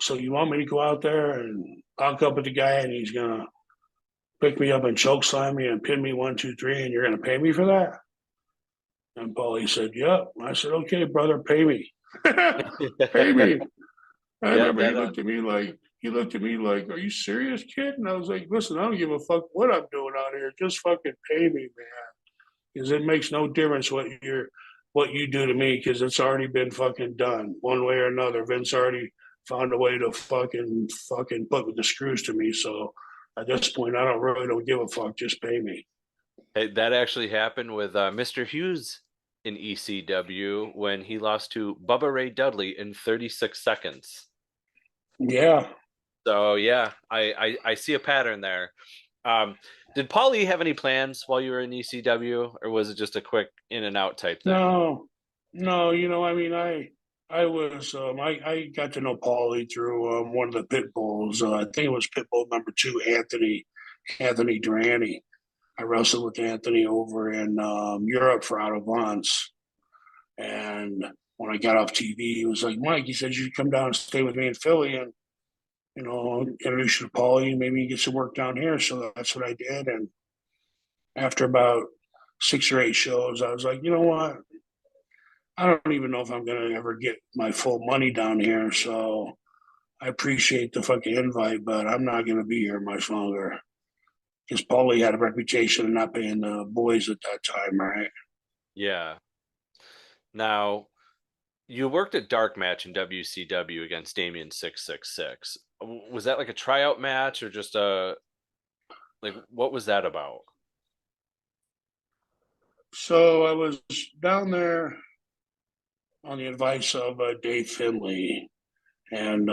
so you want me to go out there and lock up with the guy and he's gonna pick me up and choke slam me and pin me 1, 2, 3, and you're gonna pay me for that? And Paulie said, yep. I said, okay, brother, pay me. Pay me. I remember he looked at me like, are you serious, kid? And I was like, listen, I don't give a fuck what I'm doing out here. Just fucking pay me, man. Because it makes no difference what you do to me, because it's already been fucking done one way or another. Vince already found a way to fucking put the screws to me. So at this point, I don't give a fuck. Just pay me. Hey, that actually happened with Mr. Hughes in ECW when he lost to Bubba Ray Dudley in 36 seconds. Yeah. So yeah, I see a pattern there. Did Paulie have any plans while you were in ECW, or was it just a quick in and out type thing? No. I was I got to know Paulie through one of the pit bulls. I think it was pit bull number 2, Anthony Durante. I wrestled with Anthony over in Europe for Out of Vance. And when I got off TV, he was like, Mike, he said, you should come down and stay with me in Philly and, introduce you to Paulie. Maybe you get some work down here. So that's what I did. And after about 6 or 8 shows, I was like, you know what? I don't even know if I'm going to ever get my full money down here. So I appreciate the fucking invite, but I'm not going to be here much longer. Because Paulie had a reputation of not paying the boys at that time, right? Yeah. Now, you worked at Dark Match in WCW against Damien 666. Was that like a tryout match or just what was that about? So I was down there on the advice of Dave Finley, and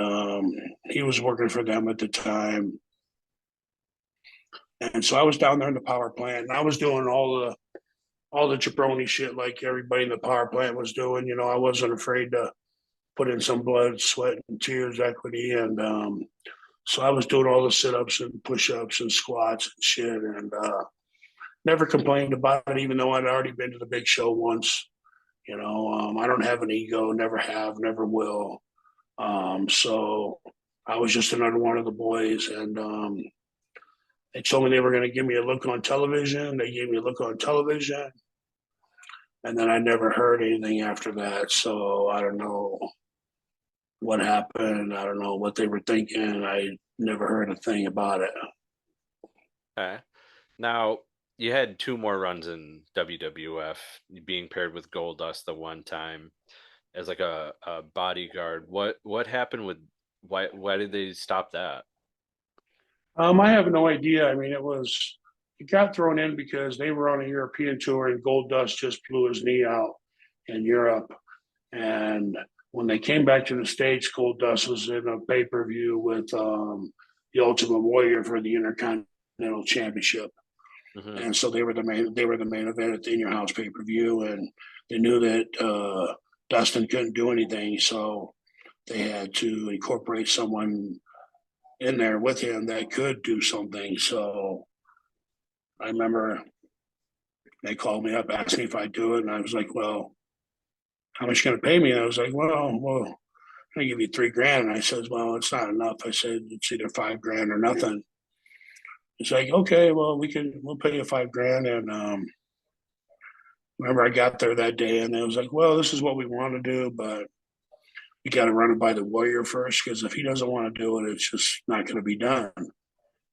he was working for them at the time. And so I was down there in the power plant, and I was doing all the jabroni shit like everybody in the power plant was doing. I wasn't afraid to put in some blood, sweat, and tears equity. And so I was doing all the sit-ups and push-ups and squats and shit, and never complained about it, even though I'd already been to the big show once. I don't have an ego, never have, never will. So I was just another one of the boys, and they told me they were going to give me a look on television. They gave me a look on television, and then I never heard anything after that. So I don't know what happened. I don't know what they were thinking. I never heard a thing about it. Okay. Now, you had 2 more runs in WWF, being paired with Goldust the one time as like a bodyguard. What happened with why did they stop that? I have no idea. It got thrown in because they were on a European tour and Goldust just blew his knee out in Europe. And when they came back to the States, Goldust was in a pay-per-view with the Ultimate Warrior for the Intercontinental Championship. Mm-hmm. And so they were the main event at the In Your House pay-per-view, and they knew that Dustin couldn't do anything, so they had to incorporate someone in there with him that could do something. So I remember they called me up, asked me if I'd do it, and I was like, "Well, how much you going to pay me?" And I was like, "Well, I'm going to give you $3,000." And I said, "Well, it's not enough." I said, "It's either $5,000 or nothing." It's like, "Okay, well, we'll pay you $5,000." And remember, I got there that day, and I was like, "Well, this is what we want to do, but you got to run it by the Warrior first, because if he doesn't want to do it, it's just not going to be done."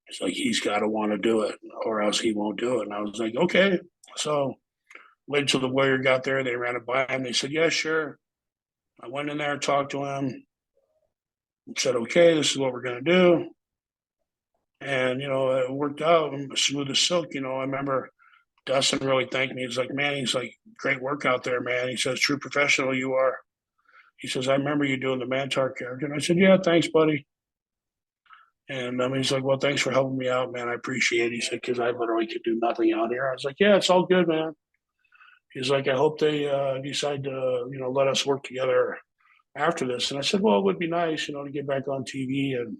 It's like he's got to want to do it, or else he won't do it. And I was like, "Okay." So waited until the Warrior got there. They ran it by him. They said, "Yeah, sure." I went in there, talked to him, said, "Okay, this is what we're going to do." And, it worked out smooth as silk. I remember Dustin really thanked me. He's like, "Man," he's like, "great work out there, man." He says, "True professional you are." He says, "I remember you doing the Mantaur character." And I said, "Yeah, thanks, buddy." And he's like, "Well, thanks for helping me out, man. I appreciate it." He said, "Because I literally could do nothing out here." I was like, "Yeah, it's all good, man." He's like, "I hope they decide to, let us work together after this." And I said, "Well, it would be nice, to get back on TV and,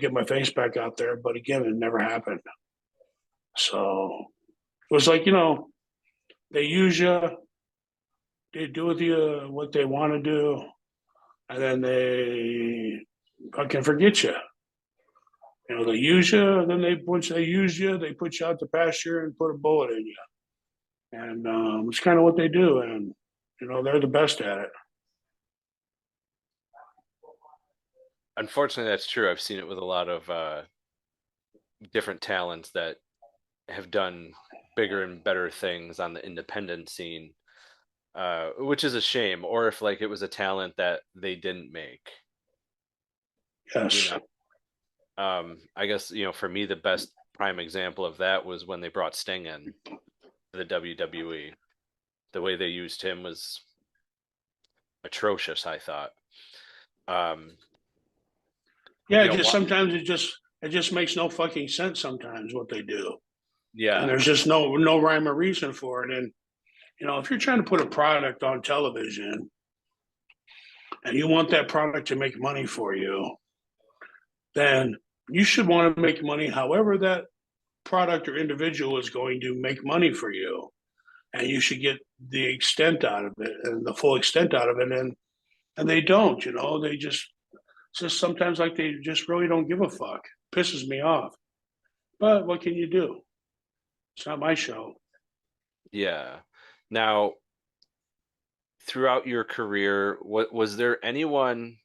get my face back out there." But again, it never happened. So it was like, they use you, they do with you what they want to do, and then they fucking forget you. They use you, and then once they use you, they put you out to pasture and put a bullet in you. And it's kind of what they do, and they're the best at it. Unfortunately, that's true. I've seen it with a lot of different talents that have done bigger and better things on the independent scene, which is a shame. Or if like it was a talent that they didn't make, Yes. I guess for me the best prime example of that was when they brought Sting in to the WWE. The way they used him was atrocious, I thought. Yeah, just sometimes it just makes no fucking sense sometimes what they do. Yeah. And there's just no rhyme or reason for it. And if you're trying to put a product on television and you want that product to make money for you, then you should want to make money however that product or individual is going to make money for you. And you should get the extent out of it and the full extent out of it. And they don't, they just sometimes like they just really don't give a fuck. Pisses me off. But what can you do? It's not my show. Yeah. Now, throughout your career, was there anyone,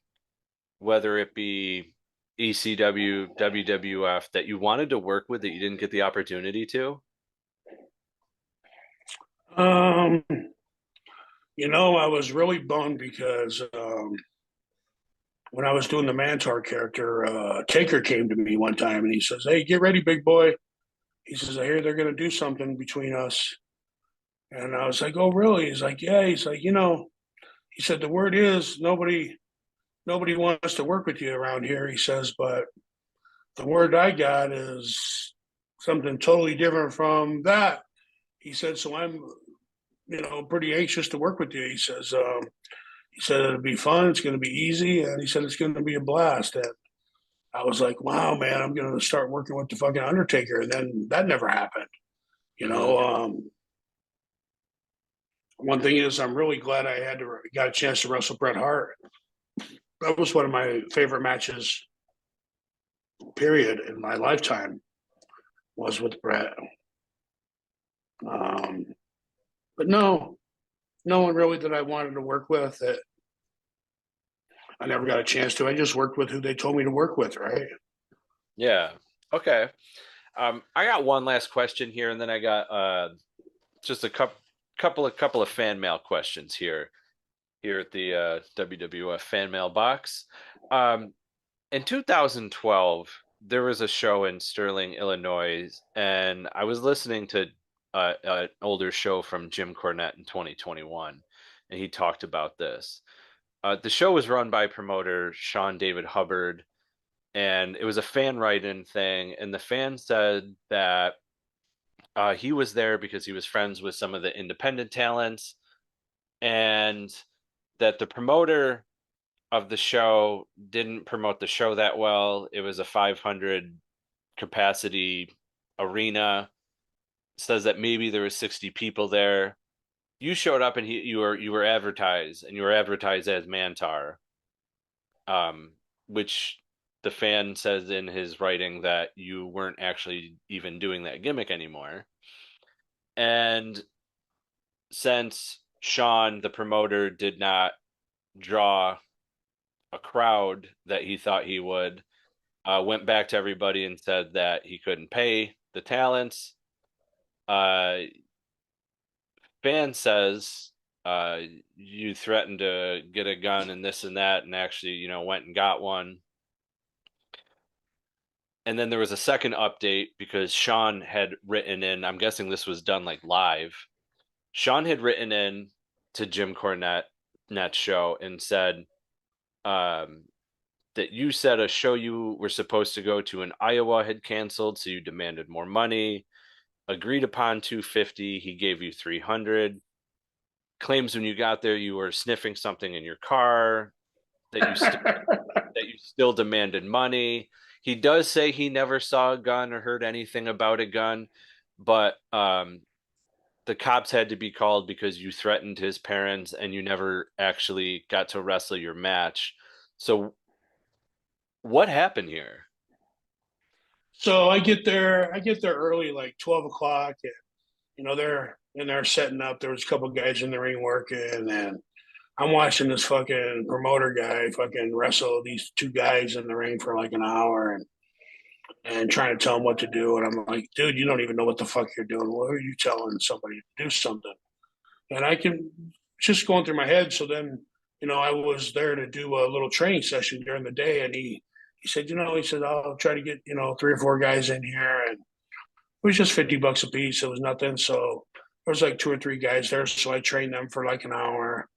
whether it be ECW, WWF, that you wanted to work with that you didn't get the opportunity to? I was really bummed because when I was doing the Mantaur character, Taker came to me one time and he says, "Hey, get ready, big boy." He says, "I hear they're going to do something between us." And I was like, "Oh, really?" He's like, "Yeah." He's like, he said, "The word is nobody wants to work with you around here." He says, "But the word I got is something totally different from that." He said, "So I'm, pretty anxious to work with you." He said, "It'll be fun. It's going to be easy." And he said, "It's going to be a blast." And I was like, "Wow, man, I'm going to start working with the fucking Undertaker." And then that never happened. One thing is, I'm really glad I got a chance to wrestle Bret Hart. That was one of my favorite matches, period, in my lifetime, was with Bret. But no one really that I wanted to work with that I never got a chance to. I just worked with who they told me to work with, right? Yeah. Okay. I got one last question here, and then I got just a couple of fan mail questions here at the WWF fan mail box. In 2012, there was a show in Sterling, Illinois, and I was listening to an older show from Jim Cornette in 2021, and he talked about this. The show was run by promoter Shawn David Hubbard. and it was a fan write-in thing, and the fan said that he was there because he was friends with some of the independent talents, and that the promoter of the show didn't promote the show that well. It was a 500 capacity arena. Says that maybe there was 60 people there. You showed up and you were advertised, and you were advertised as Mantaur, which the fan says in his writing that you weren't actually even doing that gimmick anymore. And since Shawn, the promoter, did not draw a crowd that he thought he would, went back to everybody and said that he couldn't pay the talents. Fan says you threatened to get a gun and this and that, and actually, went and got one. And then there was a second update because Shawn had written in, I'm guessing this was done like live. Shawn had written in to Jim Cornette net show and said that you said a show you were supposed to go to in Iowa had canceled, so you demanded more money. Agreed upon $250. He gave you $300. Claims when you got there you were sniffing something in your car, that you still demanded money. He does say he never saw a gun or heard anything about a gun, but the cops had to be called because you threatened his parents and you never actually got to wrestle your match. So what happened here? So I get there early, like 12 o'clock, and they're in there setting up. There was a couple guys in the ring working, and I'm watching this fucking promoter guy fucking wrestle these two guys in the ring for like an hour and trying to tell them what to do. And I'm like, dude, you don't even know what the fuck you're doing. What are you telling somebody to do something? And I can just going through my head. So then, I was there to do a little training session during the day, and he said, he said, I'll try to get, 3 or 4 guys in here. And it was just $50 a piece. It was nothing. So there was like 2 or 3 guys there. So I trained them for like an hour.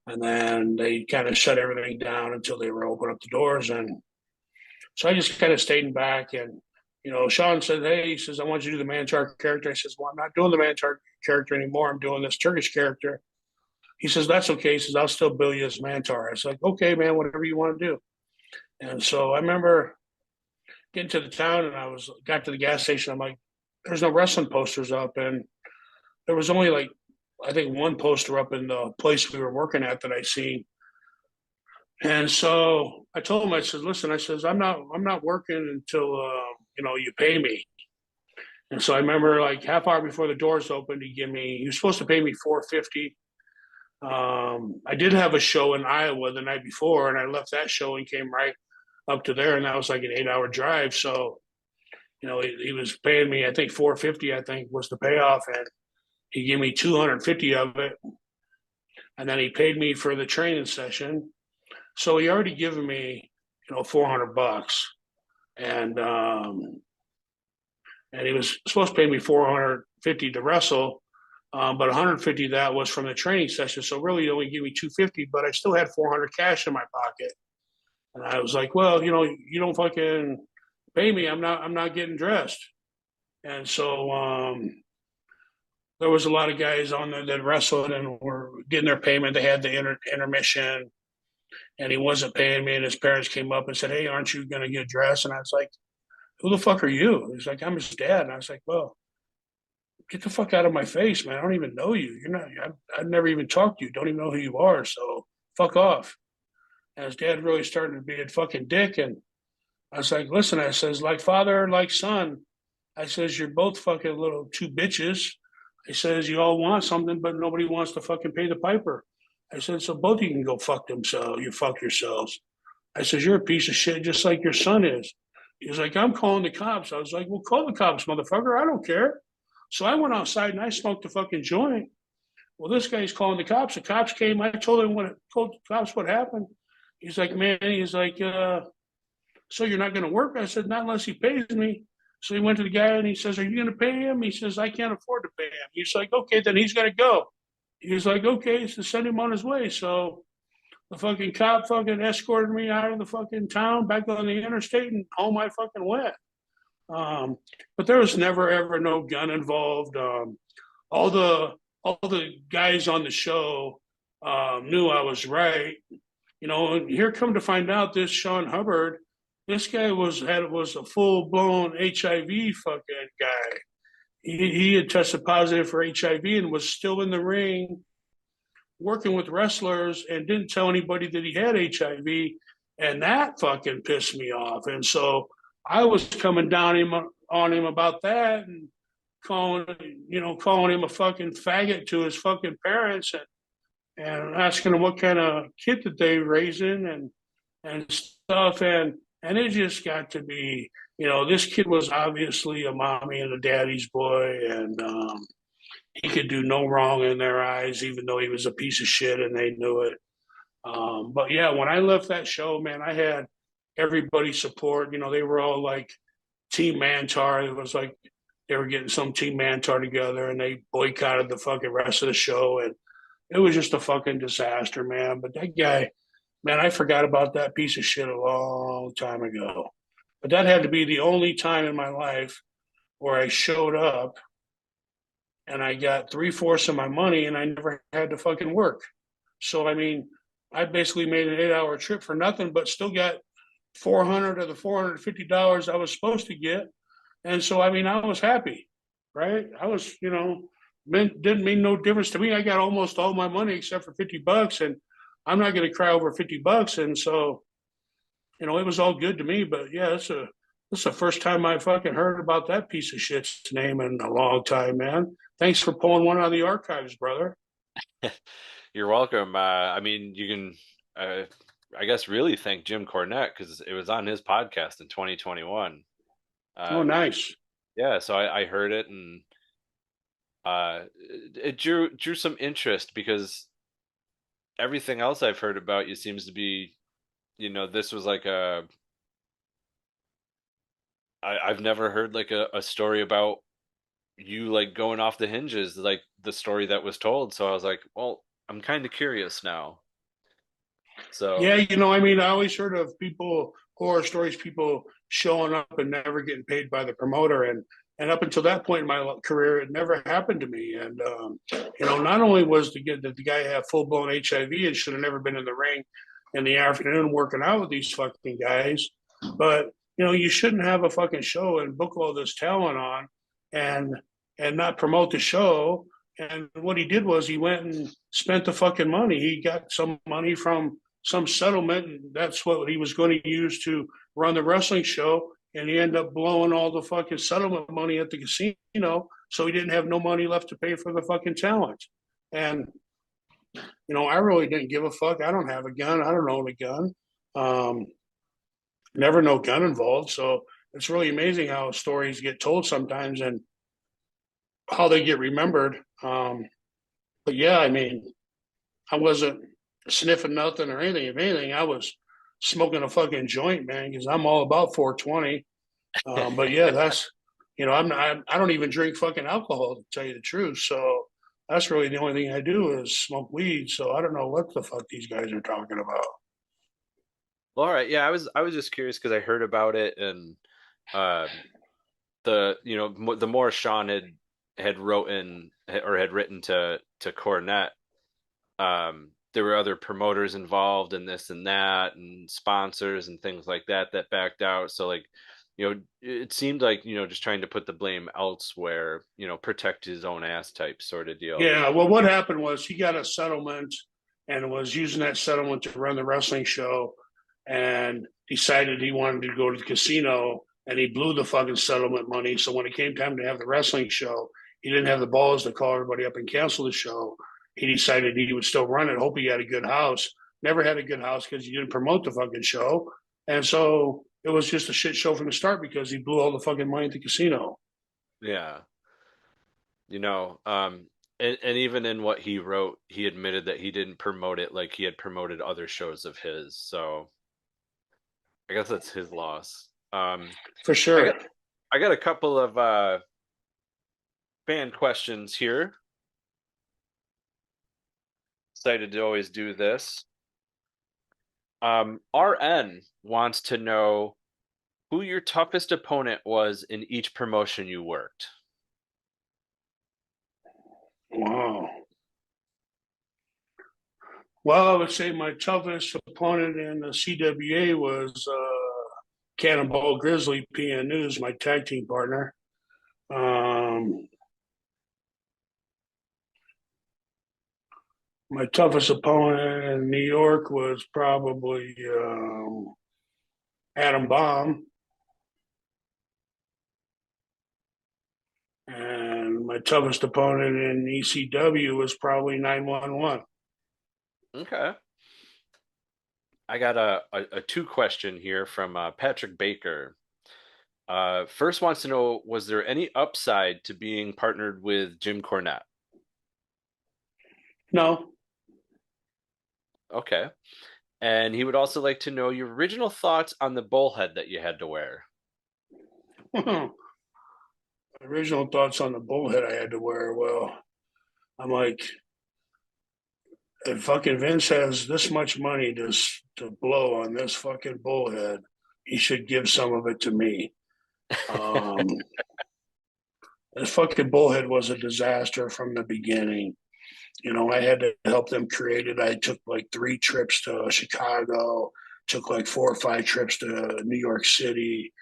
And then they kind of shut everything down until they were open up the doors. And so I just kind of stayed in back. And, Shawn said, hey, he says, I want you to do the Mantaur character. I says, well, I'm not doing the Mantaur character anymore. I'm doing this Turkish character. He says, that's okay. He says, I'll still bill you as Mantaur. I was like, okay, man, whatever you want to do. And so I remember getting to the town, and got to the gas station. I'm like, there's no wrestling posters up. And there was only like, I think, one poster up in the place we were working at that I seen. And so I told him, I said, listen, I says, I'm not working until, you pay me. And so I remember like half hour before the doors opened, he was supposed to pay me $450. I did have a show in Iowa the night before, and I left that show and came right up to there. And that was like an 8-hour drive. So, he was paying me, I think $450, I think was the payoff. And he gave me $250 of it. And then he paid me for the training session. So he already given me, $400, and he was supposed to pay me $450 to wrestle, but $150 of that was from the training session. So really, he only gave me $250, but I still had $400 cash in my pocket. And I was like, well, you don't fucking pay me, I'm not getting dressed. And so there was a lot of guys on there that wrestled and were getting their payment. They had the intermission. And he wasn't paying me, and his parents came up and said, hey, aren't you going to get dressed? And I was like, who the fuck are you? He's like, I'm his dad. And I was like, well, get the fuck out of my face, man. I don't even know you. You're not, I've never even talked to you. Don't even know who you are. So fuck off. And his dad really started to be a fucking dick. And I was like, listen, I says, like father, like son. I says, you're both fucking little two bitches. I says, you all want something, but nobody wants to fucking pay the piper. I said, so both of you can go fuck themselves. You fuck yourselves. I says, you're a piece of shit just like your son is. He was like, I'm calling the cops. I was like, well, call the cops, motherfucker. I don't care. So I went outside and I smoked a fucking joint. Well, this guy's calling the cops. The cops came. I told the cops what happened. He's like, man, he's like, so you're not going to work? I said, not unless he pays me. So he went to the guy and he says, are you going to pay him? He says, I can't afford to pay him. He's like, okay, then he's going to go. He's like, okay, so send him on his way. So the fucking cop fucking escorted me out of the fucking town back on the interstate, and home I fucking went. But there was never ever no gun involved. All the all the guys on the show knew I was right. And here come to find out, this Sean Hubbard, this guy was a full blown HIV fucking guy. He had tested positive for HIV and was still in the ring working with wrestlers and didn't tell anybody that he had HIV, and that fucking pissed me off. And so I was coming down on him about that, and calling him a fucking faggot to his fucking parents, and asking him what kind of kid that they raising and stuff, and it just got to be, this kid was obviously a mommy and a daddy's boy, and he could do no wrong in their eyes, even though he was a piece of shit and they knew it. But yeah, when I left that show, man, I had everybody's support. They were all like Team Mantaur. It was like they were getting some Team Mantaur together, and they boycotted the fucking rest of the show, and it was just a fucking disaster, man. But that guy, man, I forgot about that piece of shit a long time ago. But that had to be the only time in my life where I showed up and I got 3/4 of my money and I never had to fucking work. So, I mean, I basically made an 8-hour trip for nothing, but still got $400 of the $450 I was supposed to get. And so, I mean, I was happy, right? I was, didn't mean no difference to me. I got almost all my money except for $50, and I'm not going to cry over $50. And so, it was all good to me. But yeah, this is the first time I fucking heard about that piece of shit's name in a long time, man. Thanks for pulling one out of the archives, brother. You're welcome. I mean, you can, I guess, really thank Jim Cornette, because it was on his podcast in 2021. Oh, nice. Yeah, so I heard it, and it drew some interest, because everything else I've heard about you seems to be, this was like I've never heard like a story about you like going off the hinges like the story that was told. So I was like, well, I'm kind of curious now. So yeah, I mean, I always heard of horror stories, people showing up and never getting paid by the promoter, and up until that point in my career, it never happened to me. And not only was the guy had full blown HIV and should have never been in the ring in the afternoon working out with these fucking guys, but you shouldn't have a fucking show and book all this talent on and not promote the show. And what he did was he went and spent the fucking money. He got some money from some settlement, and that's what he was going to use to run the wrestling show. And he ended up blowing all the fucking settlement money at the casino, so he didn't have no money left to pay for the fucking talent. And I really didn't give a fuck. I don't have a gun. I don't own a gun. Never no gun involved. So it's really amazing how stories get told sometimes and how they get remembered. But yeah, I mean, I wasn't sniffing nothing or anything. If anything, I was smoking a fucking joint, man, because I'm all about 420. But yeah, that's I don't even drink fucking alcohol, to tell you the truth. So that's really the only thing I do is smoke weed. So I don't know what the fuck these guys are talking about. well, all right, yeah, I was just curious because I heard about it, and the more Shawn had written to Cornette, there were other promoters involved in this and that, and sponsors and things like that backed out. So like, it seemed like, just trying to put the blame elsewhere, protect his own ass type sort of deal. Yeah, well, what happened was he got a settlement and was using that settlement to run the wrestling show, and decided he wanted to go to the casino, and he blew the fucking settlement money. So when it came time to have the wrestling show, he didn't have the balls to call everybody up and cancel the show. He decided he would still run it, hope he had a good house. Never had a good house because he didn't promote the fucking show. And so it was just a shit show from the start because he blew all the fucking money at the casino. Yeah. And even in what he wrote, he admitted that he didn't promote it like he had promoted other shows of his. So I guess that's his loss. For sure. I got a couple of fan questions here. Excited to always do this. RN wants to know who your toughest opponent was in each promotion you worked. Wow. Well, I would say my toughest opponent in the CWA was Cannonball Grizzly PN News, my tag team partner. My toughest opponent in New York was probably Adam Bomb. And my toughest opponent in ECW was probably 911. Okay. I got a two question here from Patrick Baker. First wants to know, was there any upside to being partnered with Jim Cornette? No. Okay. And he would also like to know your original thoughts on the bullhead that you had to wear. Original thoughts on the bullhead I had to wear. Well, I'm like, if fucking Vince has this much money to blow on this fucking bullhead, he should give some of it to me. This fucking bullhead was a disaster from the beginning. You know, I had to help them create it. I took like 3 trips to Chicago, took like 4 or 5 trips to New York City,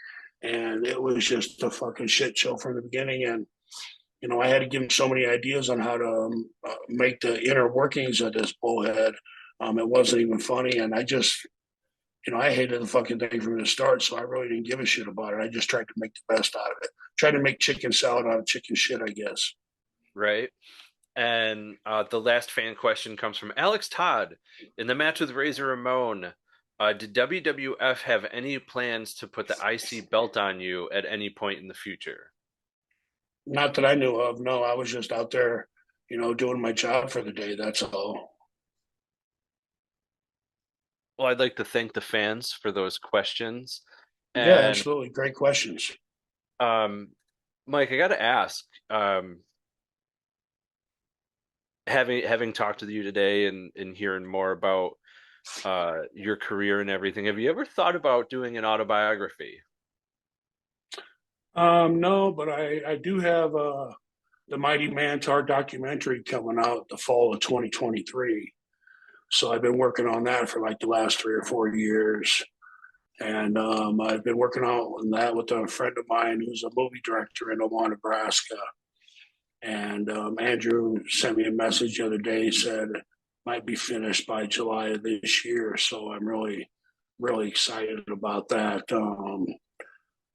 and it was just a fucking shit show from the beginning. And you know, I had to give him so many ideas on how to make the inner workings of this bullhead. It wasn't even funny, and I just, you know, I hated the fucking thing from the start, so I really didn't give a shit about it. I just tried to make the best out of it. Tried to make chicken salad out of chicken shit, I guess. Right. And the last fan question comes from Alex Todd. In the match with Razor Ramon, did WWF have any plans to put the IC belt on you at any point in the future? Not that I knew of. No, I was just out there, you know, doing my job for the day. That's all. Well, I'd like to thank the fans for those questions. Yeah, And absolutely. Great questions. Mike, I got to ask, having talked with you today and hearing more about your career and everything, have you ever thought about doing an autobiography? No, but I do have the Mighty Mantaur documentary coming out the fall of 2023. So I've been working on that for like the last 3 or 4 years. And I've been working on that with a friend of mine who's a movie director in Omaha, Nebraska. And Andrew sent me a message the other day, said it might be finished by July of this year. So I'm really, really excited about that.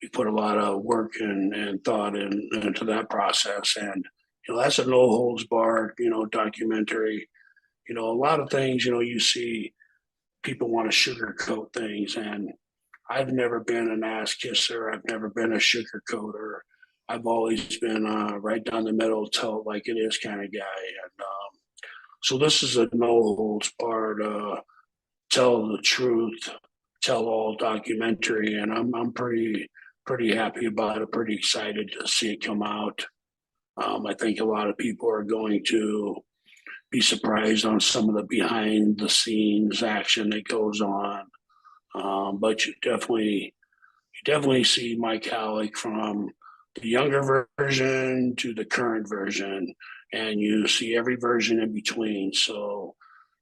We put a lot of work and thought into that process. And, you know, that's a no holds barred, you know, documentary. You know, a lot of things, you know, you see people want to sugarcoat things. And I've never been an ass kisser. I've never been a sugarcoater. I've always been right down the middle, tell it like it is kind of guy. And so this is a no holds barred, tell the truth, tell all documentary. And I'm pretty happy about it, pretty excited to see it come out. I think a lot of people are going to be surprised on some of the behind the scenes action that goes on. But you definitely see Mike Halac from the younger version to the current version, and you see every version in between. So,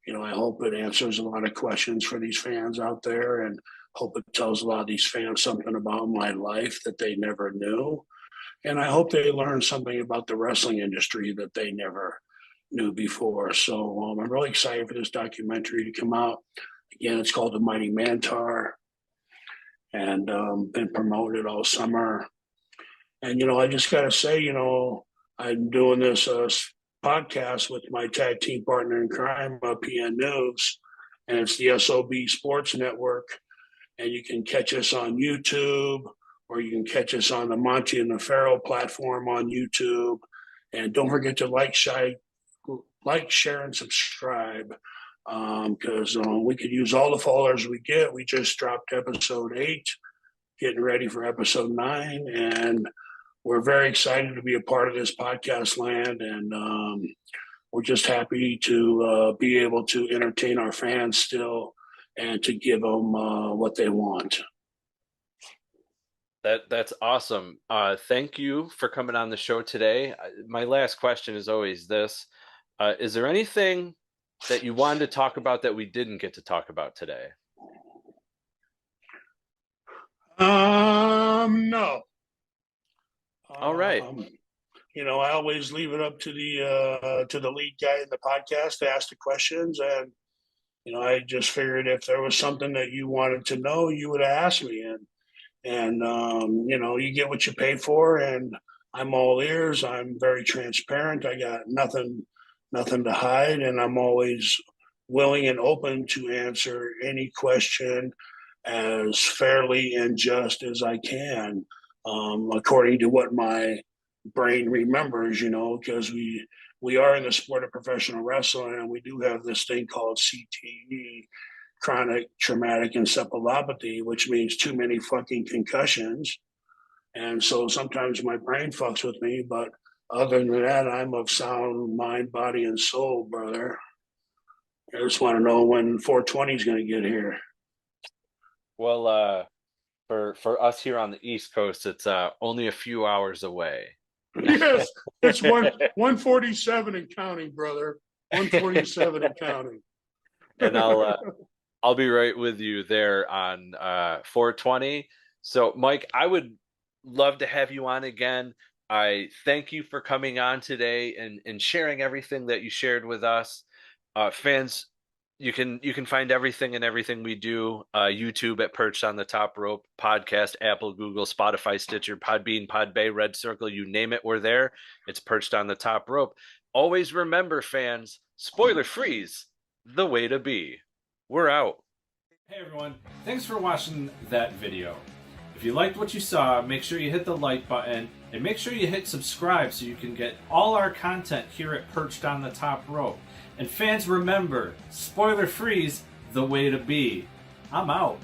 you know, I hope it answers a lot of questions for these fans out there, and hope it tells a lot of these fans something about my life that they never knew. And I hope they learn something about the wrestling industry that they never knew before. So I'm really excited for this documentary to come out. Again, it's called The Mighty Mantaur, and been promoted all summer. And, you know, I just got to say, you know, I'm doing this podcast with my tag team partner in crime, PN News, and it's the SOB Sports Network. And you can catch us on YouTube, or you can catch us on the Monty and the Pharaoh platform on YouTube. And don't forget to like, share, and subscribe, because we could use all the followers we get. We just dropped episode 8, getting ready for episode 9, and we're very excited to be a part of this podcast land. And we're just happy to be able to entertain our fans still and to give them what they want. That's awesome. Thank you for coming on the show today. My last question is always this. Is there anything that you wanted to talk about that we didn't get to talk about today? No. All right. You know, I always leave it up to the lead guy in the podcast to ask the questions, and you know, I just figured if there was something that you wanted to know, you would ask me, and you know, you get what you pay for, and I'm all ears. I'm very transparent. I got nothing to hide, and I'm always willing and open to answer any question as fairly and just as I can, according to what my brain remembers. You know, because we are in the sport of professional wrestling, and we do have this thing called CTE, chronic traumatic encephalopathy, which means too many fucking concussions. And so sometimes my brain fucks with me, but other than that, I'm of sound mind, body, and soul, brother. I just want to know when 420 is going to get here. Well, for us here on the East Coast, it's only a few hours away. Yes, it's 147 and counting, brother. 147 and counting. And I'll be right with you there on 420. So, Mike, I would love to have you on again. I thank you for coming on today and sharing everything that you shared with us. Fans, you can find everything and everything we do. YouTube at Perched on the Top Rope, podcast, Apple, Google, Spotify, Stitcher, Podbean, Podbay, Red Circle, you name it, we're there. It's Perched on the Top Rope. Always remember, fans, spoiler freeze, the way to be. We're out. Hey everyone, thanks for watching that video. If you liked what you saw, make sure you hit the like button and make sure you hit subscribe so you can get all our content here at Perched on the Top Rope. And fans, remember, spoiler freeze, the way to be. I'm out.